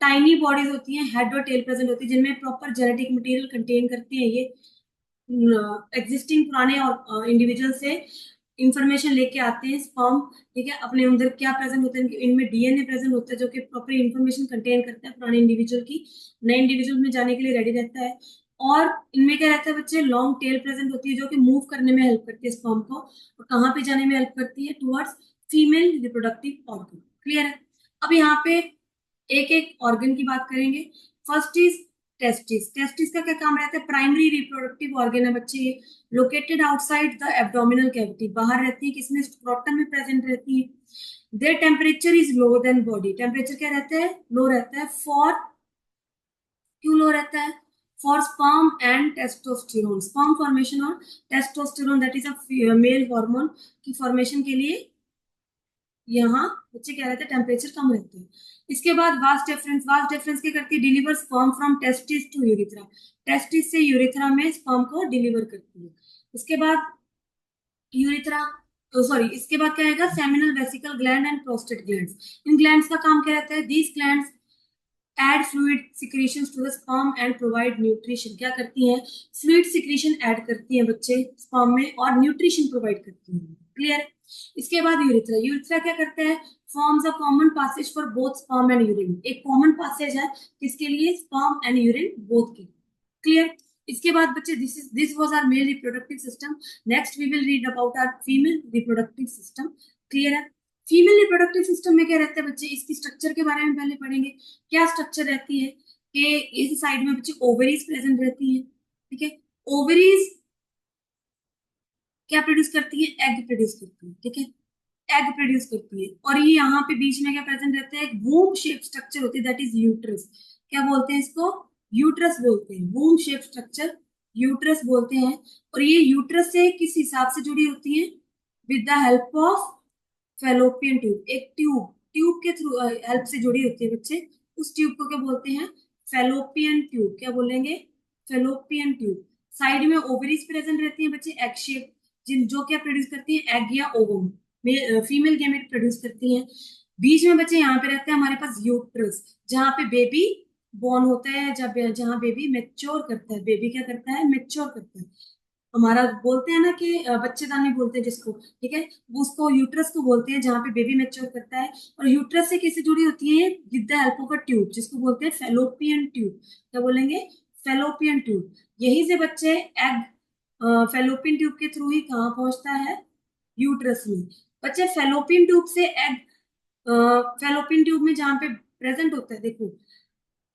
टाइनी बॉडीज होती हैं, हेड और टेल प्रेजेंट होती है, जिनमें प्रॉपर जेनेटिक मटेरियल कंटेन करती है ये। एग्जिस्टिंग पुराने और इंडिविजुअल से इंफॉर्मेशन लेके आते हैं स्पर्म, ठीक है। अपने अंदर क्या प्रेजेंट होता है, इनमें डीएनए प्रेजेंट होता है जो कि प्रॉपर इंफॉर्मेशन कंटेन करता है पुराने इंडिविजुअल की, नए इंडिविजुअल में जाने के लिए रेडी रहता है। और इनमें क्या रहता है बच्चे, लॉन्ग टेल प्रेजेंट होती है जो कि मूव करने में हेल्प करती है स्पर्म को, और कहाँ पे जाने में हेल्प करती है, towards female reproductive organ. Clear है। अब यहाँ पे एक एक ऑर्गन की बात करेंगे। First is testis. टेस्टिस का क्या काम रहता है, प्राइमरी रिप्रोडक्टिव ऑर्गन है बच्चे ये, located outside the abdominal cavity, बाहर रहती है, किसमें, स्क्रोटम में प्रेजेंट रहती है। Their temperature is lower than body, temperature क्या रहता है, लो रहता है। फॉर, क्यों लो रहता है, for sperm and testosterone, sperm formation और testosterone that is a male hormone की फॉर्मेशन के लिए यहाँ बच्चे क्या रहते हैं, टेम्परेचर कम रहते हैं। इसके बाद वास्ट डिफरेंस, वास्ट डिफरेंस क्या करती है, deliver sperm from testis to urethra, testis से यूरिथ्रा में स्पर्म को डिलीवर करती है। इसके बाद यूरिथ्रा, तो सॉरी, इसके बाद क्या आएगा, seminal vesicle gland and prostate glands. इन ग्लैंड्स का काम क्या रहता है, these glands add fluid secretions to the sperm and provide nutrition, क्या करती हैं, फ्लूइड सिक्रीशन ऐड करती हैं बच्चे स्पर्म में और न्यूट्रिशन प्रोवाइड करती हैं। क्लियर। इसके बाद यूरिथ्रा, यूरिथ्रा क्या करता है, forms a common passage for both sperm and urine, एक कॉमन पासेज है किसके लिए, स्पर्म एंड यूरिन बोथ के। क्लियर। इसके बाद बच्चे this was our male reproductive system. Next we will read about our female reproductive system. Clear है। फीमेल रिप्रोडक्टिव सिस्टम में क्या रहता है बच्चे, इसकी स्ट्रक्चर के बारे में पहले पढ़ेंगे। क्या स्ट्रक्चर रहती है कि इस साइड में बच्चे ओवरीज प्रेजेंट रहती है, ठीक है। ओवरीज क्या प्रोड्यूस करती है, एग प्रोड्यूस करती है, ठीक है, एग प्रोड्यूस करती है। और ये यहाँ पे बीच में क्या प्रेजेंट रहता है, एक वूम शेप स्ट्रक्चर होती है दैट इज यूट्रस। क्या बोलते हैं इसको, यूट्रस बोलते हैं, वूम शेप स्ट्रक्चर यूट्रस बोलते हैं। और ये यूट्रस से किस हिसाब से जुड़ी होती है, with the help of fallopian tube, एक ट्यूब, ट्यूब के थ्रू हेल्प से जुड़ी होती है बच्चे। उस ट्यूब को क्या बोलते हैं, फेलोपियन ट्यूब। क्या बोलेंगे, फेलोपियन ट्यूब। साइड में ओवरीज प्रेजेंट रहती है बच्चे, एग शेप, जिन जो क्या प्रोड्यूस करती है, एग या ओवम, फीमेल गैमेट प्रोड्यूस करती हैं। बीच में बच्चे यहाँ पे रहते हैं हमारे पास यूट्रस, जहाँ पे बेबी बॉर्न होता है, जब जहाँ बेबी मेच्योर करता है, बेबी क्या करता है, मेच्योर करता है। हमारा बोलते हैं ना कि बच्चेदानी बोलते हैं जिसको, ठीक है, वो उसको यूट्रस को बोलते हैं जहाँ पे बेबी मेच्योर करता है। और यूट्रस से कैसे जुड़ी होती है, with the help of a tube, जिसको बोलते हैं फेलोपियन ट्यूब। क्या बोलेंगे, फेलोपियन ट्यूब। यहीं से बच्चे एग फेलोपियन ट्यूब के थ्रू ही कहाँ पहुंचता है, यूट्रस में। बच्चे फेलोपियन ट्यूब से एग, फेलोपियन ट्यूब में जहाँ पे प्रेजेंट होता है, देखो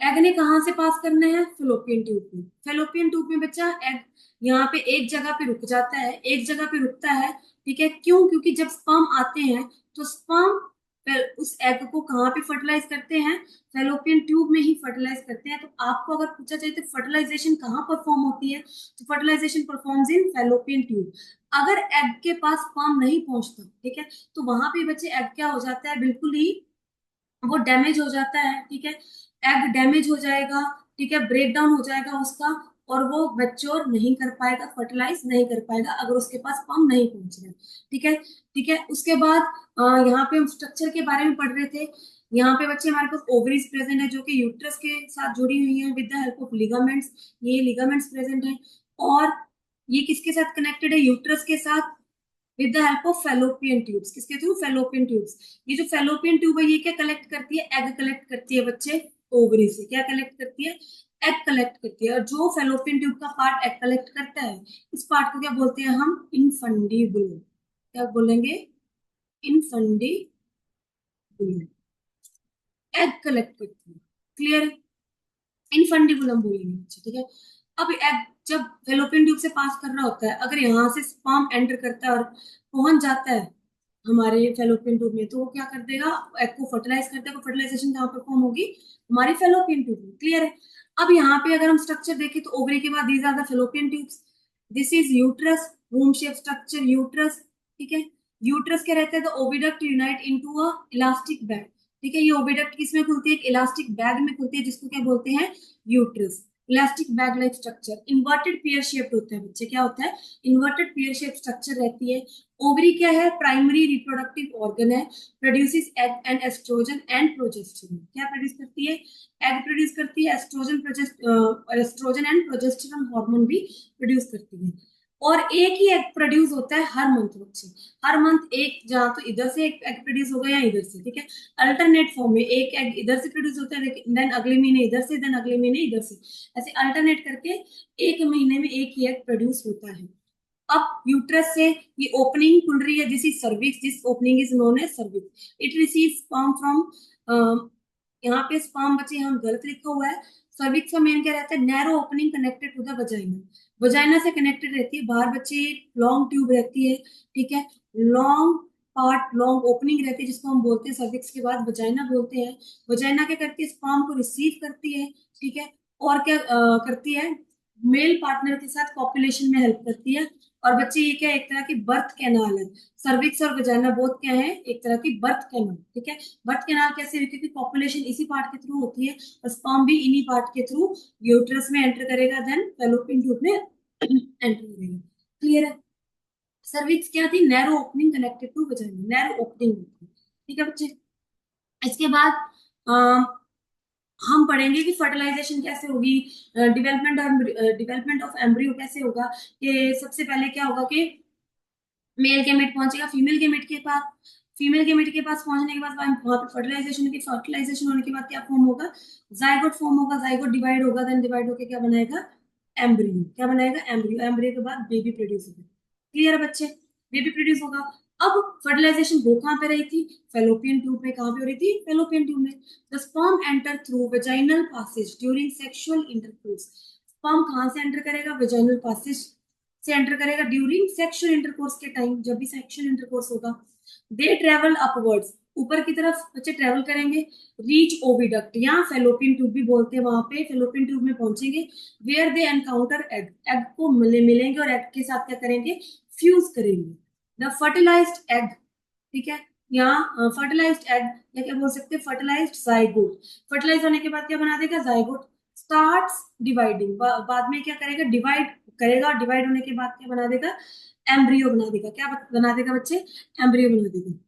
एग ने कहाँ से पास करना है, फेलोपियन ट्यूब में। फेलोपियन ट्यूब में बच्चा एग यहाँ पे एक जगह पे रुक जाता है, एक जगह पे रुकता है, ठीक है। क्यों, क्योंकि जब स्पर्म आते हैं तो स्पर्म उस एग को कहाँ पे फर्टिलाइज करते हैं, फेलोपियन ट्यूब में ही फर्टिलाइज करते हैं। तो आपको अगर पूछा जाए तो फर्टिलाइजेशन कहाँ परफॉर्म होती है, तो फर्टिलाइजेशन परफॉर्म्स इन फेलोपियन ट्यूब। अगर एग के पास स्पर्म नहीं पहुंचता, ठीक है, तो वहां पे बच्चे एग क्या हो जाता है, बिल्कुल ही वो डैमेज हो जाता है, ठीक है, एग डैमेज हो जाएगा, ठीक है, ब्रेक डाउन हो जाएगा उसका, और वो मैच्योर नहीं कर पाएगा, फर्टिलाइज नहीं कर पाएगा अगर उसके पास पंप नहीं पहुंच रहा है, ठीक है। ठीक है, उसके बाद यहाँ पे हम स्ट्रक्चर के बारे में पढ़ रहे थे। यहाँ पे बच्चे हमारे पास ओवरीज प्रेजेंट है जो कि यूट्रस के साथ जुड़ी हुई है with the help of ligaments, ये लिगामेंट्स प्रेजेंट है। और ये किसके साथ कनेक्टेड है, यूट्रस के साथ, with the help of fallopian tubes, किसके थ्रू, फेलोपियन ट्यूब्स। ये जो फेलोपियन ट्यूब है ये क्या कलेक्ट करती है, एग कलेक्ट करती है बच्चे, ओवरी से क्या कलेक्ट करती है, एग कलेक्ट करती है। और जो फेलोपियन ट्यूब का पार्ट एग कलेक्ट करता है, इस पार्ट को क्या बोलते हैं हम, इनफंडीबुलम। क्या बोलेंगे, इनफंडीबुलम, एग कलेक्ट करती है। क्लियर, इनफंडिबुलम बोलेंगे बच्चे, ठीक है। अब एग जब फेलोपियन ट्यूब से पास कर रहा होता है, अगर यहाँ से स्पर्म एंटर करता है और पहुंच जाता है हमारे फेलोपियन ट्यूब में, तो वो क्या कर देगा, एग को फर्टिलाइज कर देगा। फर्टिलाइजेशन कहाँ परफॉर्म होगी, हमारे फेलोपियन ट्यूब में। क्लियर है। अब यहाँ पे अगर हम स्ट्रक्चर देखें तो ओवरी के बाद these are the fallopian tubes, this is uterus, womb shape structure uterus, ठीक है। यूट्रस क्या रहता है, the oviduct unite into a elastic bag, ठीक है। ये ओविडक्ट किसमें खुलती है, एक इलास्टिक बैग में खुलती है जिसको क्या बोलते हैं, uterus. Elastic bag like structure, inverted pear shaped होता है बच्चे, क्या होता है, इन्वर्टेड पेयर शेप स्ट्रक्चर रहती है। ओवरी क्या है, प्राइमरी रिप्रोडक्टिव ऑर्गन है, produces egg and oestrogen and progesterone, क्या प्रोड्यूस करती है, एग प्रोड्यूस करती है, एस्ट्रोजन एंड प्रोजेस्टेरोन हार्मोन भी प्रोड्यूस करती है। और एक ही एग प्रोड्यूस होता है हर मंथ बच्चे, हर मंथ एक, जहाँ तो इधर से एक एग प्रोड्यूस होगा या इधर से, ठीक है, अल्टरनेट फॉर्म में एक एग इधर से प्रोड्यूस होता है, देन अगले महीने इधर से, देन अगले महीने इधर से, ऐसे अल्टरनेट करके एक महीने में एक ही एग प्रोड्यूस होता है। अब यूट्रस से ये ओपनिंग खुल रही है, this is cervix, this opening is known as cervix, it receive sperm from, यहाँ पे स्पर्म बच्चे यहाँ गलत लिखा हुआ है, सर्विक्स का मेन क्या रहता है, narrow opening connected to the vagina, vagina से कनेक्टेड रहती है, बाहर बच्चे लॉन्ग ट्यूब रहती है, ठीक है, लॉन्ग पार्ट, लॉन्ग ओपनिंग रहती है जिसको हम बोलते हैं सर्विक्स के बाद वजाइना बोलते हैं। वजाइना क्या करती है, स्पर्म को रिसीव करती है, ठीक है, और क्या करती है, मेल पार्टनर के साथ कॉपुलेशन में हेल्प करती है। और बच्चे ये क्या, एक तरह की बर्थ कैनाल है, सर्विक्स और वजाइना बोथ क्या है, एक तरह की बर्थ कैनाल, ठीक है। बर्थ कैनाल कैसे हुई, क्योंकि कॉपुलेशन इसी पार्ट के थ्रू होती है, और स्पर्म भी इन्हीं पार्ट के थ्रू यूट्रस में एंटर करेगा, देन फैलोपियन ट्यूब में एंटर करेगा। क्लियर है। सर्विक्स क्या थी, narrow opening connected to vagina, narrow opening होती है, ठीक है बच्चे। इसके बाद हम पढ़ेंगे कि फर्टिलाइजेशन कैसे होगी, डेवलपमेंट ऑफ एम्ब्रियो कैसे होगा, कि सबसे पहले क्या होगा कि मेल गेमेट पहुंचेगा फीमेल गेमेट के पास, फीमेल गेमेट के पास पहुंचने के बाद वहां पे फर्टिलाइजेशन होने के बाद क्या फॉर्म होगा, जाइगोट फॉर्म होगा, जाइगोट डिवाइड होगा, देन डिवाइड होकर क्या बनाएगा, एम्ब्रियो, क्या बनाएगा, एम्ब्रियो, एम्ब्रियो के बाद बेबी प्रोड्यूस होगा। क्लियर है बच्चे, बेबी प्रोड्यूस होगा। अब फर्टिलाइजेशन हो कहाँ पे रही थी, फेलोपियन ट्यूब में, कहाँ पे हो रही थी, फेलोपियन ट्यूब में। The sperm enter through vaginal passage during sexual intercourse, sperm कहाँ से एंटर करेगा, वेजाइनल पासेज से एंटर करेगा ड्यूरिंग सेक्सुअल इंटरकोर्स के टाइम, जब भी सेक्सुअल इंटरकोर्स होगा। दे ट्रेवल अपवर्ड्स, ऊपर की तरफ बच्चे ट्रेवल करेंगे, रीच ओविडक्ट, यहाँ फेलोपियन ट्यूब भी बोलते हैं, वहां पे फेलोपियन ट्यूब में पहुंचेंगे, where they encounter egg, egg को मिलेंगे और एग के साथ क्या करेंगे, फ्यूज करेंगे। द फर्टिलाइज्ड एग, ठीक है, यहाँ फर्टिलाइज्ड एग या क्या बोल सकते हैं, फर्टिलाइज्ड जाइगोट, फर्टिलाइज होने के बाद क्या बना देगा, जाइगोट स्टार्ट्स डिवाइडिंग, बाद में क्या करेगा, डिवाइड करेगा, डिवाइड होने के बाद क्या बना देगा, एम्ब्रियो बना देगा, क्या बना देगा बच्चे, एम्ब्रियो बना देगा।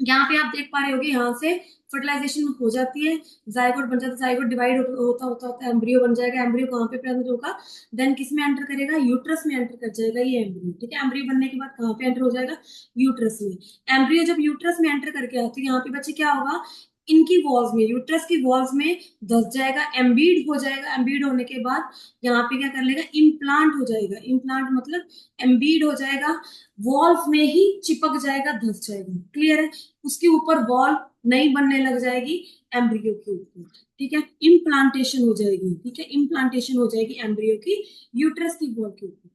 यहाँ पे आप देख पा रहे होगे, यहाँ से फर्टिलाइजेशन हो जाती है, जाइगोट बन जाता है, जाइगोट डिवाइड होता होता होता एम्ब्रियो बन जाएगा, एम्ब्रियो कहाँ पे प्रेजेंट होगा, देन किस में एंटर करेगा, यूट्रस में एंटर कर जाएगा ये एम्ब्रियो, ठीक है। एम्ब्रियो बनने के बाद कहाँ पे एंटर हो जाएगा, यूट्रस में। एम्ब्रियो जब यूट्रस में एंटर करके आती है, यहाँ पे बच्चे क्या होगा, इनकी वॉल्स में, यूट्रस की वॉल्स में धस जाएगा, एम्बीड हो जाएगा, एम्बीड होने के बाद यहाँ पे क्या कर लेगा, इम्प्लांट हो जाएगा, इम्प्लांट मतलब एम्बीड हो जाएगा, वॉल्व में ही चिपक जाएगा, धस जाएगा। क्लियर है। उसके ऊपर वॉल नई बनने लग जाएगी एम्ब्रियो के ऊपर, ठीक है, इम्प्लांटेशन हो जाएगी, ठीक है, इम्प्लांटेशन हो जाएगी एम्ब्रियो की यूट्रस की वॉल के ऊपर,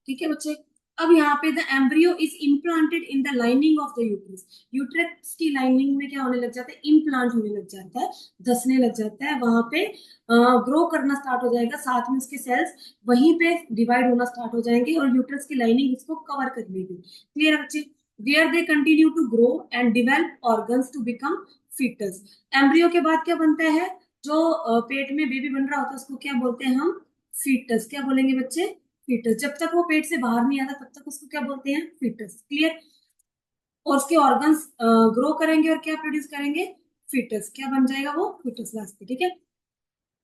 ठीक है बच्चे। अब यहाँ पे the embryo is implanted in the lining of the uterus, uterus की लाइनिंग में क्या होने लग जाता है, इम्प्लांट होने लग जाता है, धसने लग जाता है, वहां पे ग्रो करना स्टार्ट हो जाएगा, साथ में उसके सेल्स वहीं पे डिवाइड होना स्टार्ट हो जाएंगे और यूट्रस की लाइनिंग इसको कवर कर लेगी। क्लियर है बच्चे। where they continue to grow and develop organs to become fetus, embryo के बाद क्या बनता है, जो पेट में बेबी बन रहा होता है उसको क्या बोलते हैं हम, फीटस, क्या बोलेंगे बच्चे, फीटस। जब तक वो पेट से बाहर नहीं आता तब तक उसको क्या बोलते हैं, फीटस। क्लियर। और उसके ऑर्गन्स ग्रो करेंगे और क्या प्रोड्यूस करेंगे, फीटस, क्या बन जाएगा वो, फीटस लास्ट पे, ठीक है।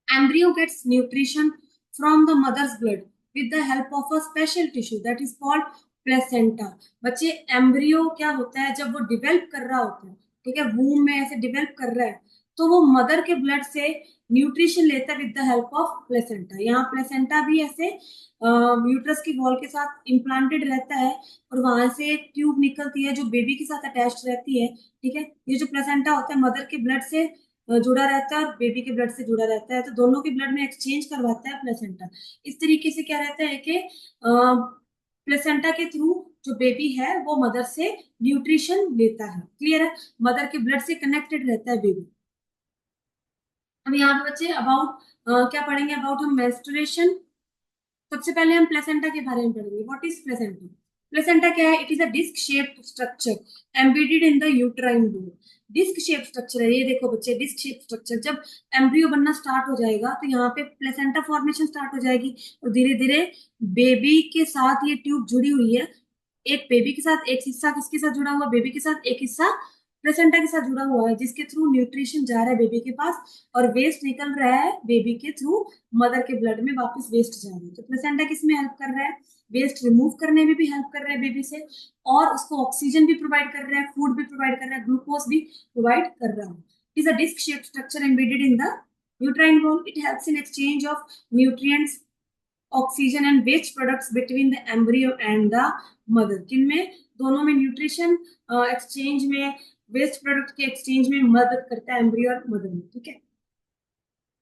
Embryo gets nutrition from the mother's blood with the help of a special tissue that is called placenta। बच्चे एम्ब्रियो क्या होता है, जब वो डिवेल्प कर रहा होता है, ठीक है, वूम में ऐसे डिवेल्प कर रहा है, तो वो मदर के ब्लड से न्यूट्रिशन लेता है with the help of placenta. यहाँ प्लेसेंटा भी ऐसे यूट्रस की वॉल के साथ इम्प्लांटेड रहता है और वहां से एक ट्यूब निकलती है जो बेबी के साथ अटैच रहती है, ठीक है। ये जो प्लेसेंटा होता है मदर के ब्लड से जुड़ा रहता है और बेबी के ब्लड से जुड़ा रहता है, तो दोनों के ब्लड में एक्सचेंज करवाता है प्लेसेंटा। इस तरीके से क्या रहता है कि प्लेसेंटा के थ्रू जो बेबी है वो मदर से न्यूट्रिशन लेता है। क्लियर है। मदर के ब्लड से कनेक्टेड रहता है बेबी। अब यहाँ पे बच्चे अबाउट क्या पढ़ेंगे, अबाउट हम मेंस्ट्रुएशन। सबसे पहले हम प्लेसेंटा के बारे में पढ़ेंगे। What is placenta. प्लेसेंटा क्या है, it is a disc shaped structure embedded in the uterine bone. Disc shape structure है, ये देखो बच्चे, डिस्क शेप स्ट्रक्चर। जब एम्ब्रियो बनना स्टार्ट हो जाएगा तो यहाँ पे प्लेसेंटा फॉर्मेशन स्टार्ट हो जाएगी, और धीरे धीरे बेबी के साथ ये ट्यूब जुड़ी हुई है। एक बेबी के साथ एक हिस्सा किसके साथ जुड़ा हुआ, बेबी के साथ एक हिस्सा प्लेसेंटा के साथ जुड़ा हुआ है, जिसके थ्रू न्यूट्रिशन जा रहा है बेबी के पास, और वेस्ट निकल रहा है बेबी के थ्रू मदर के ब्लड में, वापस वेस्ट जा रहा है। तो प्लेसेंटा किसमें हेल्प कर रहा है, वेस्ट रिमूव करने में भी हेल्प कर रहा है बेबी से, और उसको ऑक्सीजन भी प्रोवाइड कर रहा है, फूड भी प्रोवाइड कर रहा है, ग्लूकोज भी प्रोवाइड कर रहा है। Is a disc shape structure embedded in the uterine wall. It helps in exchange of nutrients, oxygen and waste products between the embryo and the mother. किनमें, दोनों में न्यूट्रिशन एक्सचेंज में, वेस्ट प्रोडक्ट के एक्सचेंज में मदद करता है एम्ब्रियो और मदर में, ठीक है।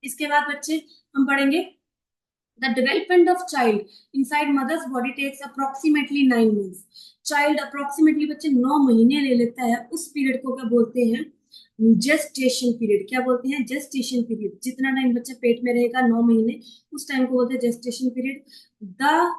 इसके बाद बच्चे हम पढ़ेंगे the development of child inside mother's body takes approximately 9 months. Child approximately बच्चे 9 महीने ले लेता है, उस पीरियड को क्या बोलते हैं, जेस्टेशन पीरियड। क्या बोलते हैं, जेस्टेशन पीरियड। जितना टाइम बच्चा पेट में रहेगा 9 महीने, उस टाइम को बोलते हैं gestation period. The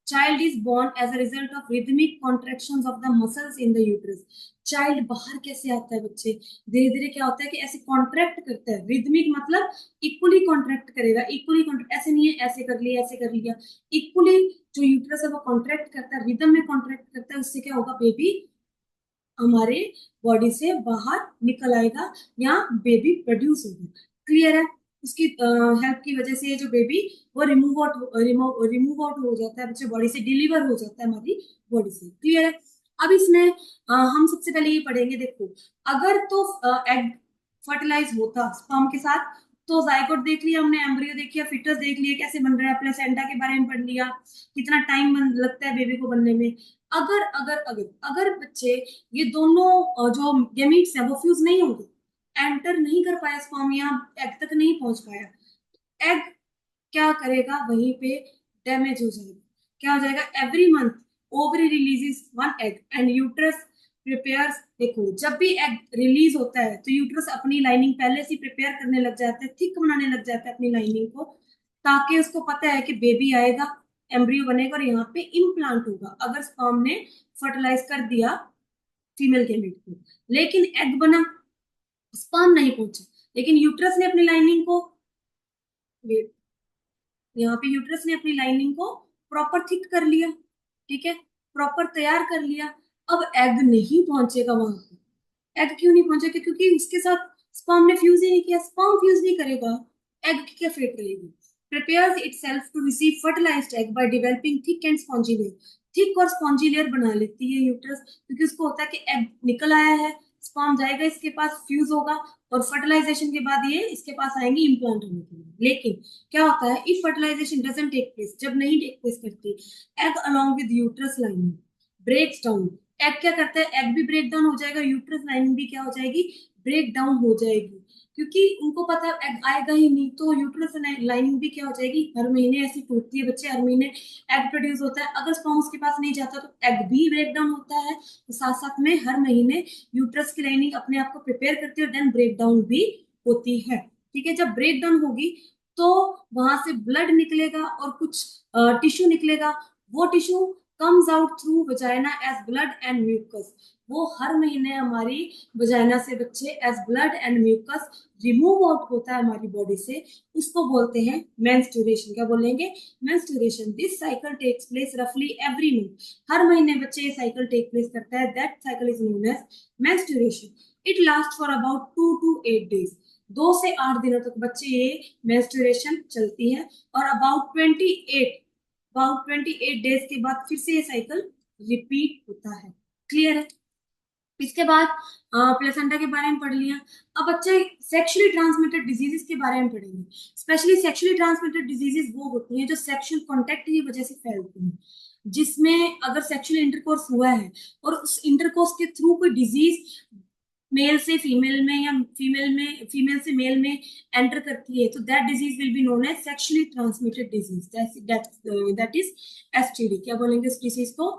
child is born as a result of rhythmic contractions of the muscles in the uterus. Child बाहर कैसे आता है बच्चे, धीरे धीरे क्या होता है कि ऐसे कॉन्ट्रैक्ट करता है। रिदमिक मतलब इक्वली कॉन्ट्रैक्ट करेगा, इक्वली कॉन्ट्रैक्ट, ऐसे नहीं है ऐसे कर लिया ऐसे कर लिया, इक्वली जो यूट्रस है वो कॉन्ट्रैक्ट करता है, रिदम में कॉन्ट्रैक्ट करता है। उससे क्या होगा, बेबी हमारे बॉडी से बाहर निकल आएगा या बेबी प्रोड्यूस होगा। क्लियर है। उसकी हेल्प की वजह से ये जो बेबी वो रिमूव आउट हो जाता है बच्चे बॉडी से, डिलीवर हो जाता है हमारी बॉडी से। क्लियर है। अब इसमें हम सबसे पहले ये पढ़ेंगे, देखो अगर तो एग फर्टिलाइज होता स्पर्म के साथ, तो जायगोट देख लिया हमने, एम्ब्रियो देख लिया, फिटस देख लिया कैसे बन रहा है, प्लेसेंटा के बारे में पढ़ लिया, कितना टाइम लगता है बेबी को बनने में। अगर अगर अगर अगर बच्चे ये दोनों जो गैमीट्स हैं वो फ्यूज नहीं होंगे, एंटर नहीं कर पाया स्पर्म, यहाँ एग तक नहीं पहुंच पाया, एग क्या करेगा, वहीं पे डैमेज हो जाएगा। क्या हो जाएगा, every month ovary releases 1 egg and uterus prepares. देखो जब भी एग रिलीज होता है तो यूट्रस अपनी लाइनिंग पहले से प्रिपेयर करने लग जाता है, थिक बनाने लग जाता है अपनी लाइनिंग को, ताकि उसको पता है कि बेबी आएगा, एम्ब्रियो बनेगा और यहाँ पे इम्प्लांट होगा। अगर स्पर्म ने फर्टिलाइज कर दिया फीमेल गैमेट को, लेकिन एग बना, स्पर्म नहीं पहुंचा, लेकिन यूट्रस ने अपनी लाइनिंग को, यहाँ पे यूट्रस ने अपनी लाइनिंग को प्रॉपर थिक कर लिया, ठीक है, प्रॉपर तैयार कर लिया। अब एग नहीं पहुंचेगा वहां पे। एग क्यों नहीं पहुंचेगा, क्योंकि उसके साथ स्पर्म ने फ्यूज ही नहीं किया, स्पर्म फ्यूज नहीं करेगा, एग की क्या फेट रहेगी। prepares itself to receive fertilized egg by developing thick and spongy layer। Thick और स्पॉन्जी लेयर बना लेती है यूट्रस, क्योंकि उसको होता है कि एग निकल आया है, स्पर्म जाएगा इसके पास, फ्यूज होगा, और फर्टिलाइजेशन के बाद ये इसके पास आएंगे इम्प्लांट होने के लिए। लेकिन क्या होता है, if fertilisation doesn't take place, जब नहीं टेक प्लेस करती, egg along with uterus lining breaks down. Egg क्या करता है, एग भी ब्रेक डाउन हो जाएगा, यूट्रस लाइनिंग भी क्या हो जाएगी, ब्रेक डाउन हो जाएगी, क्योंकि उनको पता है एग आएगा ही नहीं। तो यूट्रस लाइनिंग भी क्या हो जाएगी, हर महीने ऐसी टूटती है बच्चे, हर महीने एग प्रोड्यूस होता है। अगर स्पर्म उसके पास नहीं जाता तो एग भी ब्रेक डाउन होता है, तो साथ साथ में हर महीने यूट्रस की लाइनिंग अपने आप को प्रिपेयर करती है और देन ब्रेक डाउन भी होती है। ठीक है, जब ब्रेक डाउन होगी तो वहां से ब्लड निकलेगा और कुछ टिश्यू निकलेगा। वो tissue comes out through vagina as blood and mucus. वो हर महीने हमारी वजाइना से बच्चे as blood and mucus remove out होता है हमारी बॉडी से, उसको बोलते हैं मेंस्ट्रुएशन। क्या बोलेंगे, menstruation. This cycle takes place रफली एवरी मंथ। हर महीने बच्चे ये साइकिल टेक प्लेस करता है, that cycle is known as menstruation. It last for about 2 to 8 days। 2 से 8 दिनों तक बच्चे ये मेंस्ट्रुएशन चलती है, और अबाउट 28 डेज के बाद फिर से ये साइकिल रिपीट होता है। क्लियर है। इसके बाद प्लेसेंटा के बारे में पढ़ लिया। अब बच्चे सेक्सुअली ट्रांसमिटेड डिजीजेस के बारे में पढ़ेंगे। स्पेशली सेक्सुअली ट्रांसमिटेड डिजीजेस वो होती हैं जो सेक्सुअल कांटेक्ट की वजह से फैलती हैं, जिसमें अगर सेक्सुअल इंटरकोर्स हुआ है और उस इंटरकोर्स के थ्रू कोई डिजीज मेल से फीमेल में या फीमेल से मेल में एंटर करती है, तो that disease will be known as sexually transmitted disease, that is STD. क्या बोलेंगे इस डिजीज को,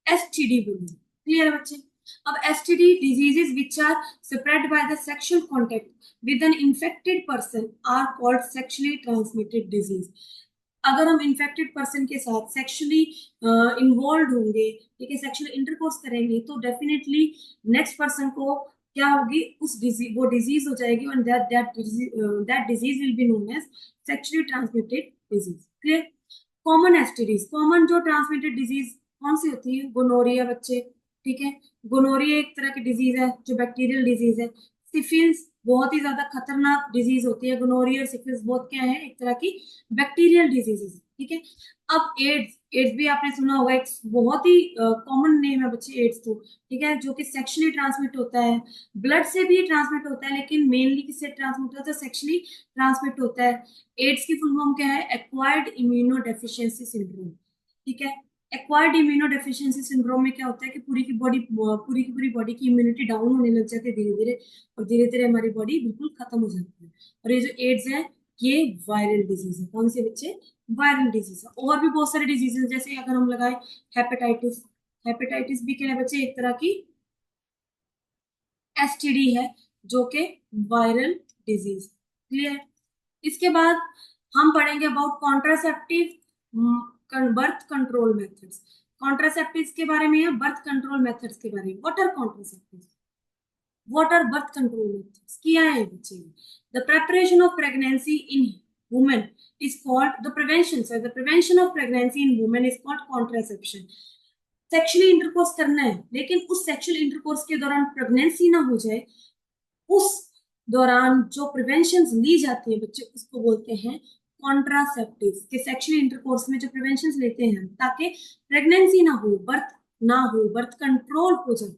एसटीडी बोलेंगे। क्लियर है बच्चे। अब STD diseases which are spread by the sexual contact with an infected person are called sexually transmitted disease। अगर हम इन्फेक्टेड पर्सन के साथ सेक्सुअली इन्वॉल्व होंगे, ठीक है, सेक्सुअल इंटरकोर्स करेंगे, तो डेफिनेटली नेक्स्ट पर्सन को क्या होगी, उस डिजीज, वो डिजीज हो जाएगी, और that disease will be known as sexually transmitted disease. Clear. Common STDs, common जो ट्रांसमिटेड डिजीज कौन सी होती है? गोनोरिया बच्चे, ठीक है। गोनोरिया एक तरह की डिजीज है जो बैक्टीरियल डिजीज है। सिफिल्स बहुत ही ज्यादा खतरनाक डिजीज होती है। गोनोरिया और सिफिल्स बहुत क्या है, एक तरह की बैक्टीरियल डिजीजेस, ठीक है। अब एड्स, एड्स भी आपने सुना होगा, एक बहुत ही कॉमन नेम है बच्चे एड्स तो, ठीक है, जो कि सेक्सुअली ट्रांसमिट होता है। ब्लड से भी ट्रांसमिट होता है, लेकिन मेनली किससे ट्रांसमिट होता है? सेक्सुअली ट्रांसमिट होता है। एड्स की फुल फॉर्म क्या है? एक्वायर्ड इम्यूनो डेफिशिएंसी सिंड्रोम, ठीक है। एक्वायर्ड इम्यूनो डेफिशिएंसी सिंड्रोम में क्या होता है कि पूरी की पूरी बॉडी की इम्यूनिटी डाउन होने लग जाती है धीरे धीरे, और धीरे धीरे हमारी बॉडी बिल्कुल खत्म हो जाती है। और ये जो एड्स है, ये वायरल डिजीज है। कौन से बच्चे? वायरल डिजीज है। और भी बहुत सारे डिजीज है, जैसे अगर हम लगाए हेपेटाइटिस, हेपेटाइटिस भी क्या है बच्चे? एक तरह की एसटीडी है, जो कि वायरल डिजीज। क्लियर। इसके बाद हम पढ़ेंगे about contraceptive birth control methods. Contraceptives के बारे में है, बर्थ कंट्रोल मेथड्स के बारे में। What are contraceptives? What are birth control methods? क्या है बच्चे? The preparation of pregnancy in women is called the prevention, sir the prevention of pregnancy in women is called contraception. Sexually intercourse करना है, लेकिन उस सेक्सुअल इंटरकोर्स के दौरान प्रेगनेंसी ना हो जाए, उस दौरान जो प्रिवेंशन ली जाती है बच्चे, उसको बोलते हैं कॉन्ट्रासेप्टिव। के सेक्सुअल इंटरकोर्स में जो प्रिवेंशन लेते हैं ताकि प्रेगनेंसी ना हो, बर्थ ना हो, बर्थ कंट्रोल हो जाए,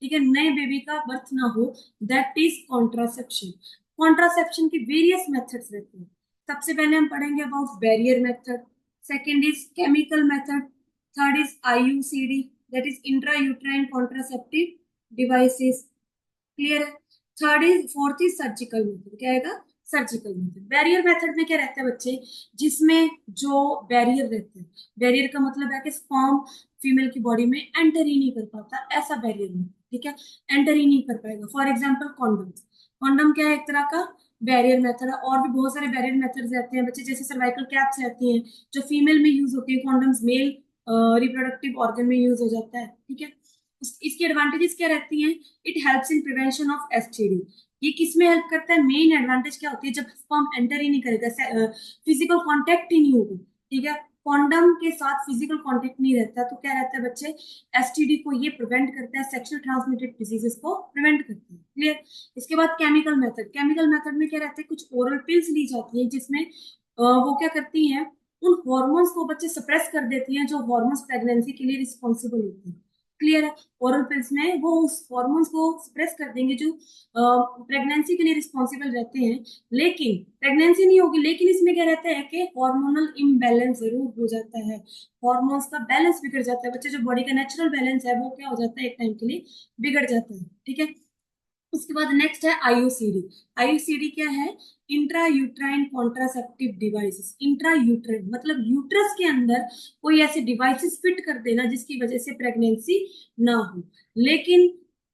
ठीक है, नए बेबी का बर्थ ना हो, दैट इज कॉन्ट्रासेप्शन। कॉन्ट्रासेप्शन के वेरियस मेथड्स रहते हैं। सबसे पहले हम पढ़ेंगे about barrier method, second is chemical method, third is IUCD, that is intra uterine contraceptive devices. Clear है। Third is, fourth is surgical method. क्या आएगा? Surgical method. बैरियर मेथड में क्या रहता है बच्चे? जिसमें जो बैरियर रहता है, बैरियर का मतलब है कि स्पर्म फीमेल की बॉडी में एंटर ही नहीं कर पाता, ऐसा बैरियर में, ठीक है, एंटर ही नहीं कर पाएगा। फॉर एग्जाम्पल कॉन्डम, कॉन्डम क्या है? एक तरह का बैरियर मेथड है। और भी बहुत सारे बैरियर मेथड्स रहते हैं बच्चे, जैसे सर्वाइकल कैप्स रहती हैं जो फीमेल में यूज होती है, कॉन्डम्स मेल रिप्रोडक्टिव ऑर्गन में यूज हो जाता है, ठीक है। इसकी एडवांटेजेस क्या रहती हैं? It helps in prevention of STD. ये किस में हेल्प करता है? मेन एडवांटेज क्या होती है? जब स्पर्म एंटर ही नहीं करेगा, फिजिकल कांटेक्ट ही नहीं होगा, ठीक है, कॉन्डम के साथ फिजिकल कांटेक्ट नहीं रहता, तो क्या रहता है बच्चे? एसटीडी को ये प्रिवेंट करता है, सेक्सुअल ट्रांसमिटेड डिजीजेस को प्रिवेंट करता है। क्लियर। इसके बाद केमिकल मेथड, केमिकल मेथड में क्या रहता है? कुछ ओरल पिल्स ली जाती है, जिसमें वो क्या करती हैं, उन हॉर्मोन्स को बच्चे सप्रेस कर देती हैं जो हॉर्मोन्स प्रेगनेंसी के लिए रिस्पॉन्सिबल होते हैं। क्लियर है। ओरल पिल्स में वो उस हॉर्मोन्स को सप्रेस कर देंगे जो प्रेगनेंसी के लिए रिस्पॉन्सिबल रहते हैं, लेकिन प्रेगनेंसी नहीं होगी। लेकिन इसमें क्या रहता है कि हार्मोनल इम्बैलेंस जरूर हो जाता है, हॉर्मोन्स का बैलेंस बिगड़ जाता है बच्चे, जो बॉडी का नेचुरल बैलेंस है वो क्या हो जाता है, एक टाइम के लिए बिगड़ जाता है, ठीक है। उसके बाद नेक्स्ट है आईयूसीडी। आईयूसीडी क्या है? Intra uterine contraceptive devices. Intra uterine मतलब यूट्रस के अंदर कोई ऐसे डिवाइसेस फिट कर देना जिसकी वजह से प्रेगनेंसी ना हो। लेकिन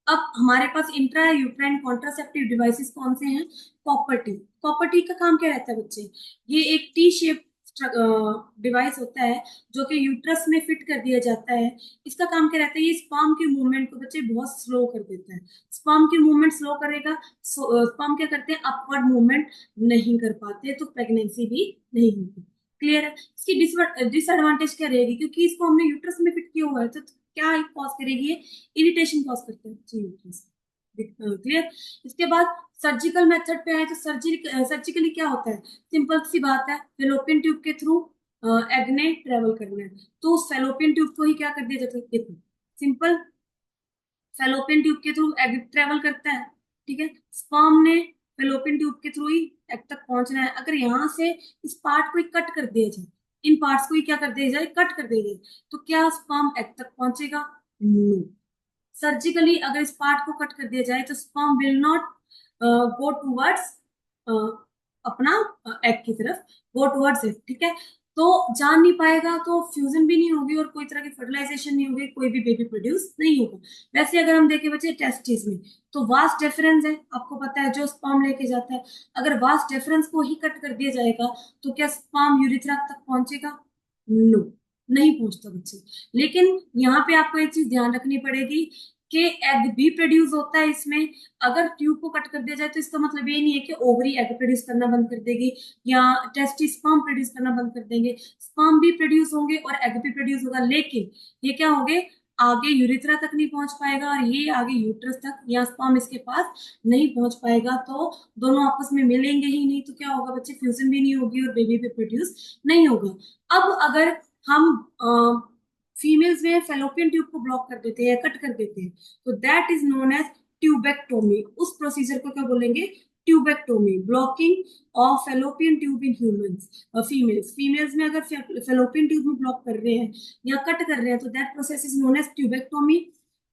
अब हमारे पास इंट्रा यूट्राइन कॉन्ट्रासेप्टिव डिवाइसेस कौन से हैं? Copper T. कॉपर टी का काम क्या रहता है बच्चे? ये एक टी शेप डिवाइस होता है जो कि यूट्रस में फिट कर दिया जाता है। इसका काम क्या रहता है? ये स्पर्म के मूवमेंट को बच्चे बहुत स्लो कर देता है। स्पर्म की मूवमेंट स्लो करेगा, स्पर्म क्या करते हैं? अपवर्ड मूवमेंट नहीं कर पाते, तो प्रेगनेंसी भी नहीं होती। क्लियर है। इसकी डिसएडवांटेज क्या रहेगी? क्योंकि इसको हमने यूट्रस में फिट किया हुआ है, तो क्या कॉज करेगी? ये इरिटेशन कॉज करता है यूट्रस। क्लियर। इसके बाद सर्जिकल मेथड पे आए तो सर्जिकली क्या होता है? सिंपल सी बात है, फेलोपियन ट्यूब के थ्रू एग ने ट्रेवल करना है, तो उस फेलोपियन ट्यूब को ही क्या कर दिया जाता है? देखो सिंपल, फेलोपियन ट्यूब के थ्रू एग ट्रेवल करता है, ठीक है। स्पर्म ने फेलोपियन ट्यूब के थ्रू ही एग तक पहुंचना है। अगर यहाँ से इस पार्ट को ही कट कर दिया जाए, इन पार्ट्स को ही क्या कर दिया जाए? कट कर दिया जाए, तो क्या स्पर्म एग तक पहुंचेगा? नो। सर्जिकली अगर इस पार्ट को कट कर दिया जाए तो sperm will not go towards अपना एग की तरफ, गो टूवर्ड्स एग, ठीक है। तो जान नहीं पाएगा, तो फ्यूजन भी नहीं होगी और कोई तरह की फर्टिलाइजेशन नहीं होगी, कोई भी बेबी प्रोड्यूस नहीं होगा। वैसे अगर हम देखें बच्चे टेस्टिस में, तो वास्ट डिफरेंस है, आपको पता है, जो स्पर्म लेके जाता है, अगर वास्ट डिफरेंस को ही कट कर दिया जाएगा तो क्या स्पर्म यूरिथ्रा तक पहुंचेगा? नो, नहीं पहुंचता बच्चे। लेकिन यहाँ पे आपको एक चीज ध्यान रखनी पड़ेगी कि एग भी प्रोड्यूस होता है इसमें। अगर ट्यूब को कट कर दिया जाए तो इसका मतलब ये नहीं है कि ओवरी एग प्रोड्यूस करना बंद कर देगी या टेस्टी स्पर्म प्रोड्यूस करना बंद कर देंगे। स्पर्म भी प्रोड्यूस होंगे और एग भी प्रोड्यूस होगा, लेकिन ये क्या होंगे, आगे यूरिथ्रा तक नहीं पहुंच पाएगा और ये आगे यूट्रस तक, या स्पर्म इसके पास नहीं पहुंच पाएगा, तो दोनों आपस में मिलेंगे ही नहीं, तो क्या होगा बच्चे, फ्यूजन भी नहीं होगी और बेबी भी प्रोड्यूस नहीं होगा। अब अगर हम फीमेल्स में फेलोपियन ट्यूब को ब्लॉक कर देते हैं, कट कर देते हैं, तो that is known as tubectomy. उस प्रोसीजर को क्या बोलेंगे, tubectomy, blocking of fallopian tube in humans. Females females में अगर फेलोपियन ट्यूब में ब्लॉक कर रहे हैं या कट कर रहे हैं तो that process is known as tubectomy.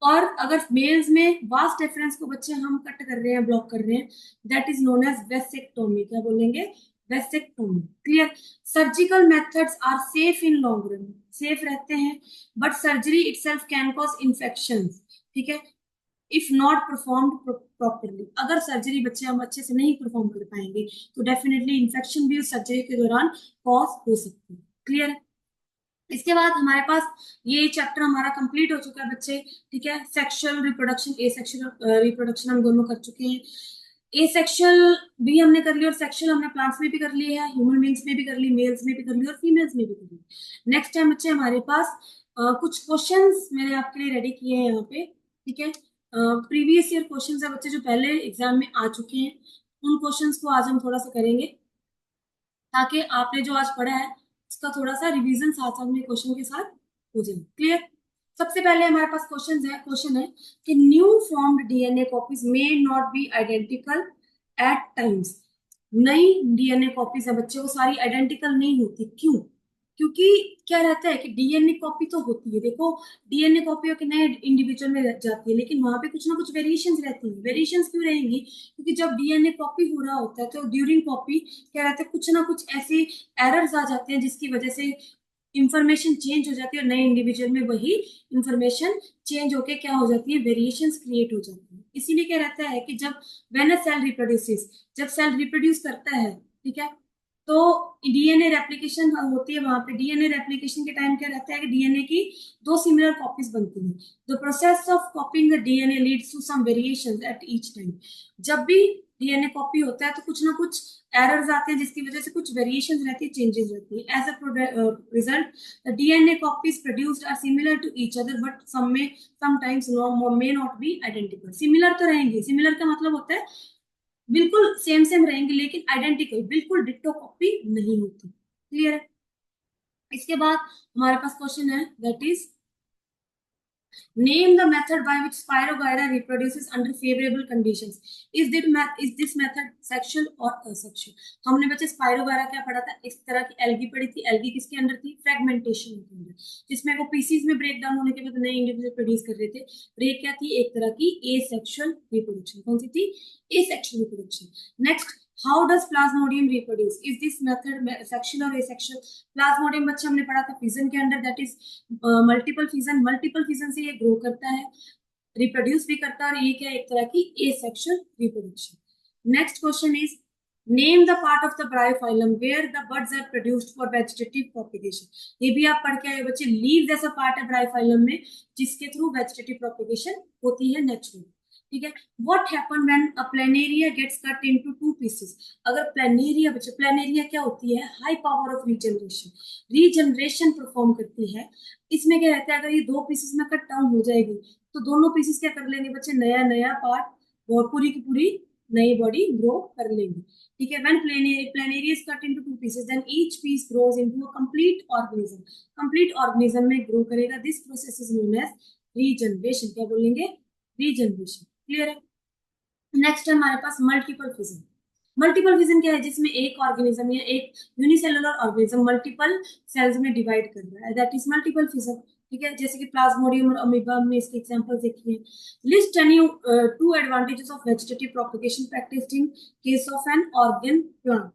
और अगर मेल्स में वास्ट डिफरेंस को बच्चे हम कट कर रहे हैं, ब्लॉक कर रहे हैं, that is known as vasectomy. क्या बोलेंगे, vasectomy. Clear. Surgical methods are safe in long run, safe रहते हैं, but surgery itself can cause infection. ठीक है, इफ नॉट परफॉर्म्ड प्रॉपरली। अगर सर्जरी बच्चे हम अच्छे से नहीं परफॉर्म कर पाएंगे तो डेफिनेटली इन्फेक्शन भी उस सर्जरी के दौरान कॉज हो सकती है। क्लियर है। इसके बाद हमारे पास ये चैप्टर हमारा कंप्लीट हो चुका है बच्चे। ठीक है, सेक्सुअल रिप्रोडक्शन, ए सेक्सुअल रिप्रोडक्शन हम दोनों कर चुके हैं। ए सेक्सुअल भी हमने कर लिया और सेक्सुअल हमने प्लांट्स में भी कर लिया है, ह्यूमन बींग्स में भी कर ली, मेल्स में भी कर ली और फीमेल्स में भी कर ली। नेक्स्ट टाइम बच्चे हमारे पास कुछ क्वेश्चंस मैंने आपके लिए रेडी किए हैं यहाँ पे। ठीक है, प्रीवियस ईयर क्वेश्चंस है बच्चे जो पहले एग्जाम में आ चुके हैं, उन क्वेश्चंस को आज हम थोड़ा सा करेंगे ताकि आपने जो आज पढ़ा है उसका थोड़ा सा रिवीजन साथ साथ में क्वेश्चन के साथ हो जाए। क्लियर। सबसे पहले हमारे पास क्वेश्चन है कि new formed DNA copies may not be identical at times. नई डीएनए कॉपीज है बच्चे, वो सारी आइडेंटिकल नहीं होती। क्यों? क्योंकि क्या रहता है कि डीएनए कॉपी तो होती है, देखो डीएनए कॉपी होकर नए इंडिविजुअल में जाती है, लेकिन वहां पे कुछ ना कुछ वेरिएशंस रहती है। वेरिएशंस क्यों रहेंगी? क्योंकि जब डीएनए कॉपी हो रहा होता है तो ड्यूरिंग कॉपी क्या रहता है, कुछ ना कुछ ऐसे एरर्स आ जाते हैं जिसकी वजह से इंफॉर्मेशन चेंज हो जाती है और नए इंडिविजुअल में वही इंफॉर्मेशन चेंज होके क्या हो जाती है, वेरिएशंस क्रिएट हो जाती है। इसीलिए क्या रहता है कि जब व्हेन अ सेल रिप्रोड्यूसेस, जब सेल रिप्रोड्यूस करता है, ठीक है, तो डीएनए रेप्लिकेशन होती है। वहां पे डीएनए रेप्लिकेशन के टाइम क्या रहता है कि डीएनए की दो सिमिलर कॉपीज बनती हैं। The process of copying the DNA leads to some variations at each time. जब भी डीएनए कॉपी होता है तो कुछ ना कुछ एरर्स आते हैं जिसकी वजह से कुछ वेरिएशंस रहती है, चेंजेस रहती है। As a result the DNA copies produced are similar to each other but some में sometimes may not be identical. Similar तो रहेंगे, सिमिलर का मतलब होता है बिल्कुल सेम सेम रहेंगे, लेकिन आइडेंटिकल बिल्कुल डिट्टो कॉपी नहीं होती। क्लियर है। इसके बाद हमारे पास क्वेश्चन है that is name the method by which Spirogyra reproduces under favorable conditions. Is this method sexual or asexual? हमने बच्चे स्पायरोगायरा क्या पढ़ा था, इस तरह की एल्गी पढ़ी थी। एल्गी किसके अंडर थी, फ्रेगमेंटेशन के अंदर, जिसमें वो पीसीज में ब्रेक डाउन होने के बाद नए इंडिविजुअल प्रोड्यूस कर रहे थे। और ये क्या थी, एक तरह की एसेक्सुअल रिप्रोडक्शन। कौन सी थी, asexual reproduction. Next, how does Plasmodium reproduce? Is this method sexual और एसेक्सुअल? प्लाज्मोडियम बच्चे हमने पढ़ा था फिजन के under, that is multiple fission. Multiple fission से ये ग्रो करता है, रिप्रोड्यूस भी करता है, और ये क्या है, एक तरह की asexual reproduction. Next question is name the part of the bryophyllum where the buds are produced for vegetative propagation. ये भी आप पढ़ के आए बच्चे। लीव जैसा पार्ट है ब्रायोफाइलम में जिसके थ्रू वेजिटेटिव प्रोपेगेशन होती है नेचुरल। ठीक है। What happen when a planaria gets cut into two pieces? अगर प्लेनेरिया, बच्चे प्लेनेरिया क्या होती है, high power of regeneration, regeneration perform करती है। इसमें क्या रहता है, अगर ये दो पीसेस में कट डाउन हो जाएगी तो दोनों पीसेस क्या कर लेंगे बच्चे, नया नया पार्ट और पूरी की पूरी नई बॉडी ग्रो कर लेंगे। ठीक है। When planaria is cut into two pieces then each piece grows into a complete organism. Complete organism में ग्रो करेगा। This process is known as regeneration. क्या बोलेंगे, रीजनरेशन। क्लियर है। नेक्स्ट है हमारे पास मल्टीपल फिजन। मल्टीपल फिजन क्या है, जिसमें एक ऑर्गेनिज्म या एक यूनिसेलुलर ऑर्गेनिज्म मल्टीपल सेल्स में डिवाइड कर रहा है, दैट इज मल्टीपल फिजन। ठीक है, जैसे कि प्लाज्मोडियम और अमीबा में इसके एग्जांपल देखिए। List any to advantages of vegetative propagation practised in case of an organ plant.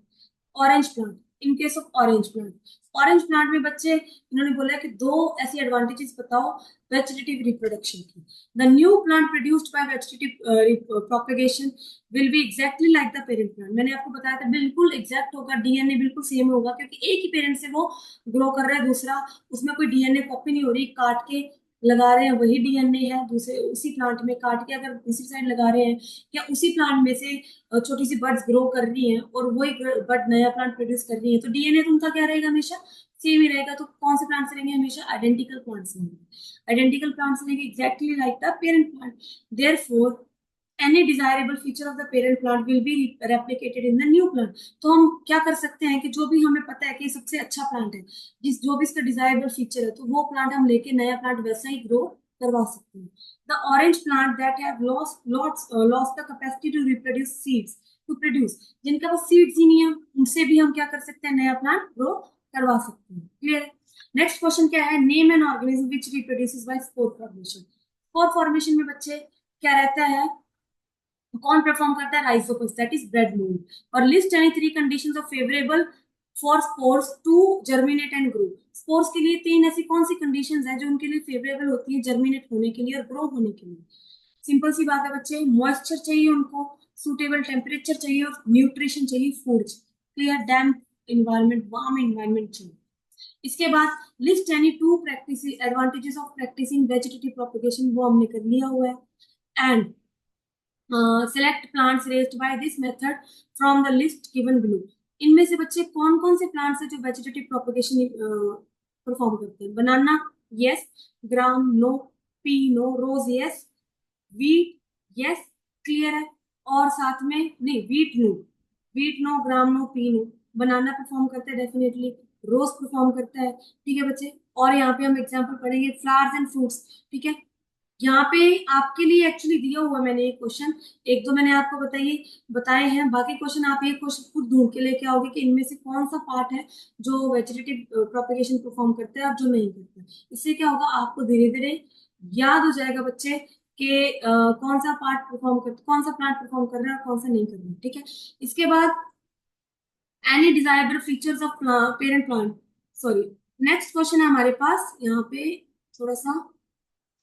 Orange plant, in case of orange plant, orange plant में बच्चे इन्होंने बोला कि दो ऐसी एडवांटेजेस बताओ वेजिटेटिव रिप्रोडक्शन की। The new plant produced by vegetative propagation will be exactly like the parent plant. मैंने आपको बताया था बिल्कुल एग्जैक्ट होगा, डीएनए बिल्कुल सेम होगा, क्योंकि एक ही पेरेंट से वो ग्रो कर रहा है, दूसरा उसमें कोई डीएनए कॉपी नहीं हो रही, काट के लगा रहे हैं वही डीएनए है, दूसरे उसी प्लांट में काट के अगर दूसरी साइड लगा रहे हैं, या उसी प्लांट में से छोटी सी बर्ड्स ग्रो कर रही हैं और वही बर्ड नया प्लांट प्रोड्यूस कर रही है, तो डीएनए तो उनका क्या रहेगा, हमेशा सेम ही रहेगा। तो कौन से प्लांट्स रहेंगे, हमेशा आइडेंटिकल प्लांट्स रहेंगे। आइडेंटिकल प्लांट्स रहेंगे exactly like the parent plant. Therefore any desirable feature of the parent plant will be replicated in the new plant। तो हम क्या कर सकते हैं कि जो भी हमें पता है कि सबसे अच्छा प्लांट है, जिस जो भी इसका डिजायरेबल फीचर है, तो वो प्लांट हम लेके नया प्लांट वैसा ही ग्रो करवा सकते हैं। The orange plant that have lost the capacity to reproduce seeds to produce, जिनका पास सीड्स ही नहीं है, उनसे भी हम क्या कर सकते हैं, नया प्लांट ग्रो करवा सकते हैं। क्लियर। नेक्स्ट क्वेश्चन क्या है, name an organism which reproduces by spore formation. Spore formation में बच्चे क्या रहता है, कौन परफॉर्म करता है, Rhizopus that is bread mould. और list any three conditions of favourable for spores to germinate and grow. Spores के लिए तीन ऐसी कौन सी कंडीशंस है जो उनके लिए फेवरेबल होती है जर्मिनेट होने के लिए और ग्रो होने के लिए। सिंपल सी बात है बच्चे, मॉइस्चर चाहिए उनको, सुटेबल टेम्परेचर चाहिए और न्यूट्रिशन चाहिए, food. Clear. Damp environment, warm environment चाहिए। इसके बाद list any two practice advantages of practising vegetative propagation, वो हमने कर लिया हुआ है। And select plants raised by this method from the list given below. इनमें से बच्चे कौन कौन से प्लांट्स हैं जो वेजिटेटिव प्रोपगेशन परफॉर्म करते हैं। बनाना यस, ग्राम नो, पी नो, रोज यस, वीट यस, क्लियर है। और साथ में नहीं, वीट नो, वीट नो, ग्राम नो, पी नो। बनाना परफॉर्म करता है डेफिनेटली, रोज परफॉर्म करता है, ठीक है बच्चे। और यहाँ पे हम एग्जांपल पढ़ेंगे फ्लावर्स एंड फ्रूट्स, ठीक है। यहाँ पे आपके लिए एक्चुअली दिया हुआ मैंने एक क्वेश्चन, एक दो मैंने आपको बताए हैं, बाकी क्वेश्चन आप ये क्वेश्चन खुद ढूंढ के लेके आओगे कि इनमें से कौन सा पार्ट है जो वेजिटेटिव प्रोपेगेशन परफॉर्म करता है और जो नहीं करता है। इससे क्या होगा, आपको धीरे धीरे याद हो जाएगा बच्चे कि कौन सा पार्ट परफॉर्म कर, कौन सा प्लांट परफॉर्म कर रहा है और कौन सा नहीं कर रहा है, ठीक है। इसके बाद any desirable features of parent plant, sorry. Next question है हमारे पास यहाँ पे, थोड़ा सा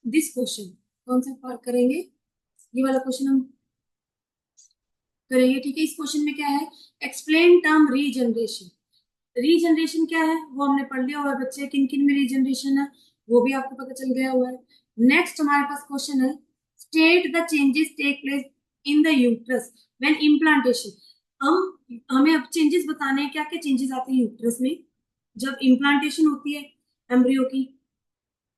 दिस क्वेश्चन कौन सा पार्ट करेंगे, ये वाला क्वेश्चन हम करेंगे, ठीक है। इस क्वेश्चन में क्या है, एक्सप्लेन टर्म रीजनरेशन। रीजनरेशन क्या है वो हमने पढ़ लिया हुआ है बच्चे, किन किन में रीजनरेशन है वो भी आपको पता चल गया हुआ है। नेक्स्ट हमारे पास क्वेश्चन है, state the changes take place in the uterus when implantation. हमें अब चेंजेस बताने हैं, क्या क्या चेंजेस आते हैं यूट्रस में जब इम्प्लांटेशन होती है एम्ब्रियो की,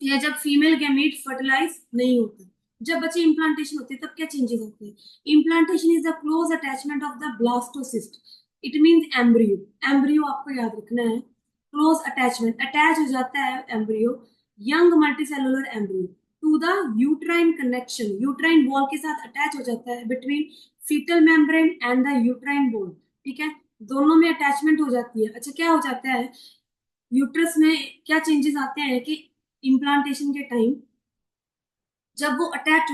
या जब फीमेल गैमीट फर्टिलाइज नहीं होता। जब बच्चे इम्प्लांटेशन होते हैं तब क्या चेंजेस होते हैं। Implantation is the close attachment of the blastocyst, it means embryo. Embryo आपको याद रखना है, क्लोज अटैचमेंट, अटैच हो जाता है embryo, young multicellular embryo to the uterine connection, uterine wall के साथ अटैच हो जाता है between foetal membrane and the uterine wall, ठीक है। दोनों में अटैचमेंट हो जाती है। अच्छा, क्या हो जाता है यूट्रस में, क्या चेंजेस आते हैं कि इम्प्लांटेशन के टाइम जब वो अटैच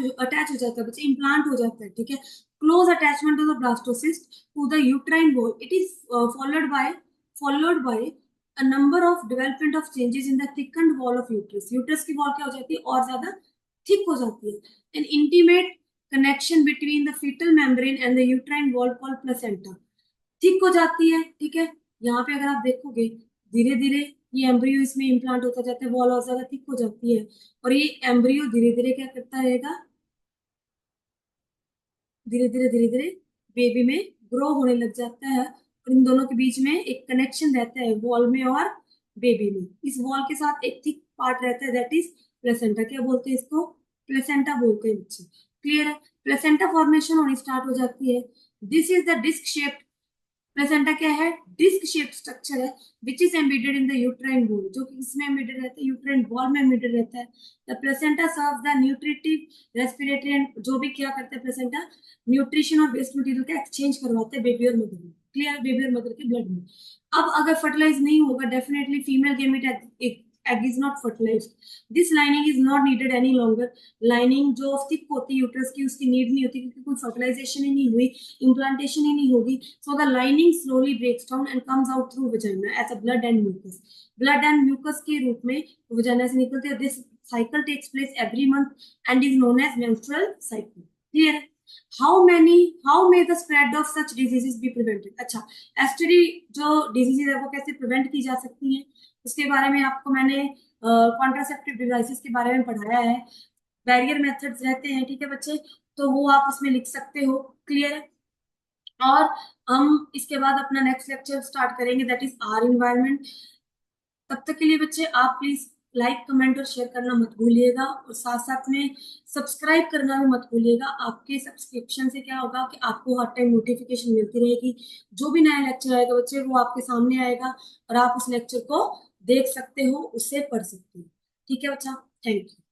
हो जाता है बच्चे, इम्प्लांट हो जाता है, ठीक है, close attachment of the blastocyst to the uterine wall, it is followed by a number of development of changes in the thickened wall of uterus. Uterus की वॉल क्या हो जाती है, और ज्यादा थिक हो जाती है। An intimate connection between the foetal membrane and the uterine wall called placenta, thick हो जाती है, ठीक है। यहाँ पे अगर आप देखोगे धीरे धीरे ये एम्ब्रियो इसमें इम्प्लांट होता जाता है, वॉल और ज्यादा थिक हो जाती है, और ये एम्ब्रियो धीरे धीरे क्या करता रहेगा, धीरे धीरे बेबी में ग्रो होने लग जाता है। और इन दोनों के बीच में एक कनेक्शन रहता है वॉल में और बेबी में। इस वॉल के साथ एक थिक पार्ट रहता है दैट इज प्लेसेंटा। क्या बोलते हैं इसको, प्लेसेंटा बोलते हैं बच्चे। क्लियर है। प्लेसेंटा फॉर्मेशन होनी स्टार्ट हो जाती है। This is the disc shaped, placenta क्या है, डिस्क शेप्ड स्ट्रक्चर है which is embedded in the uterine wall, जो कि इसमें एम्बेडेड रहता है, यूट्राइन वॉल में एम्बेडेड रहता है। The placenta serve the nutritive respiratory and, जो भी क्या करता है प्लेसेंटा, न्यूट्रिशन और वेस्ट मटेरियल का एक्सचेंज करवाते हैं बेबी और मदर में। क्लियर, बेबी और मदर के ब्लड में। अब अगर फर्टिलाइज नहीं होगा, definitely female gamete egg is not fertilised, this lining is not needed any longer. Lining जो थिक होती है यूट्रस की उसकी नीड नहीं होती, क्योंकि कोई फर्टिलाइजेशन ही नहीं हुई, इम्प्लांटेशन ही नहीं होगी। So the lining slowly breaks down and comes out through vagina as a blood and mucus. Blood and mucus के रूप में vagina से निकलते हैं। This cycle takes place every month and is known as menstrual cycle. Clear? How may the spread of such diseases be prevented? अच्छा, STD जो diseases है वो कैसे prevent की जा सकती हैं, उसके बारे में आपको मैंने कॉन्ट्रासेप्टिव डिवाइसेस के बारे में पढ़ाया है, बैरियर मेथड्स रहते हैं, ठीक है बच्चे, तो वो आप उसमें लिख सकते हो, क्लियर है। और हम इसके बाद अपना नेक्स्ट लेक्चर स्टार्ट करेंगे, दैट इज आर इन्वायरमेंट। तब तक के लिए बच्चे आप प्लीज लाइक कमेंट और शेयर करना मत भूलिएगा, और साथ साथ में सब्सक्राइब करना भी मत भूलिएगा। आपके सब्सक्रिप्शन से क्या होगा कि आपको हर टाइम नोटिफिकेशन मिलती रहेगी, जो भी नया लेक्चर आएगा बच्चे वो आपके सामने आएगा, और आप उस लेक्चर को देख सकते हो, उससे पढ़ सकते हो, ठीक है बच्चा, थैंक यू।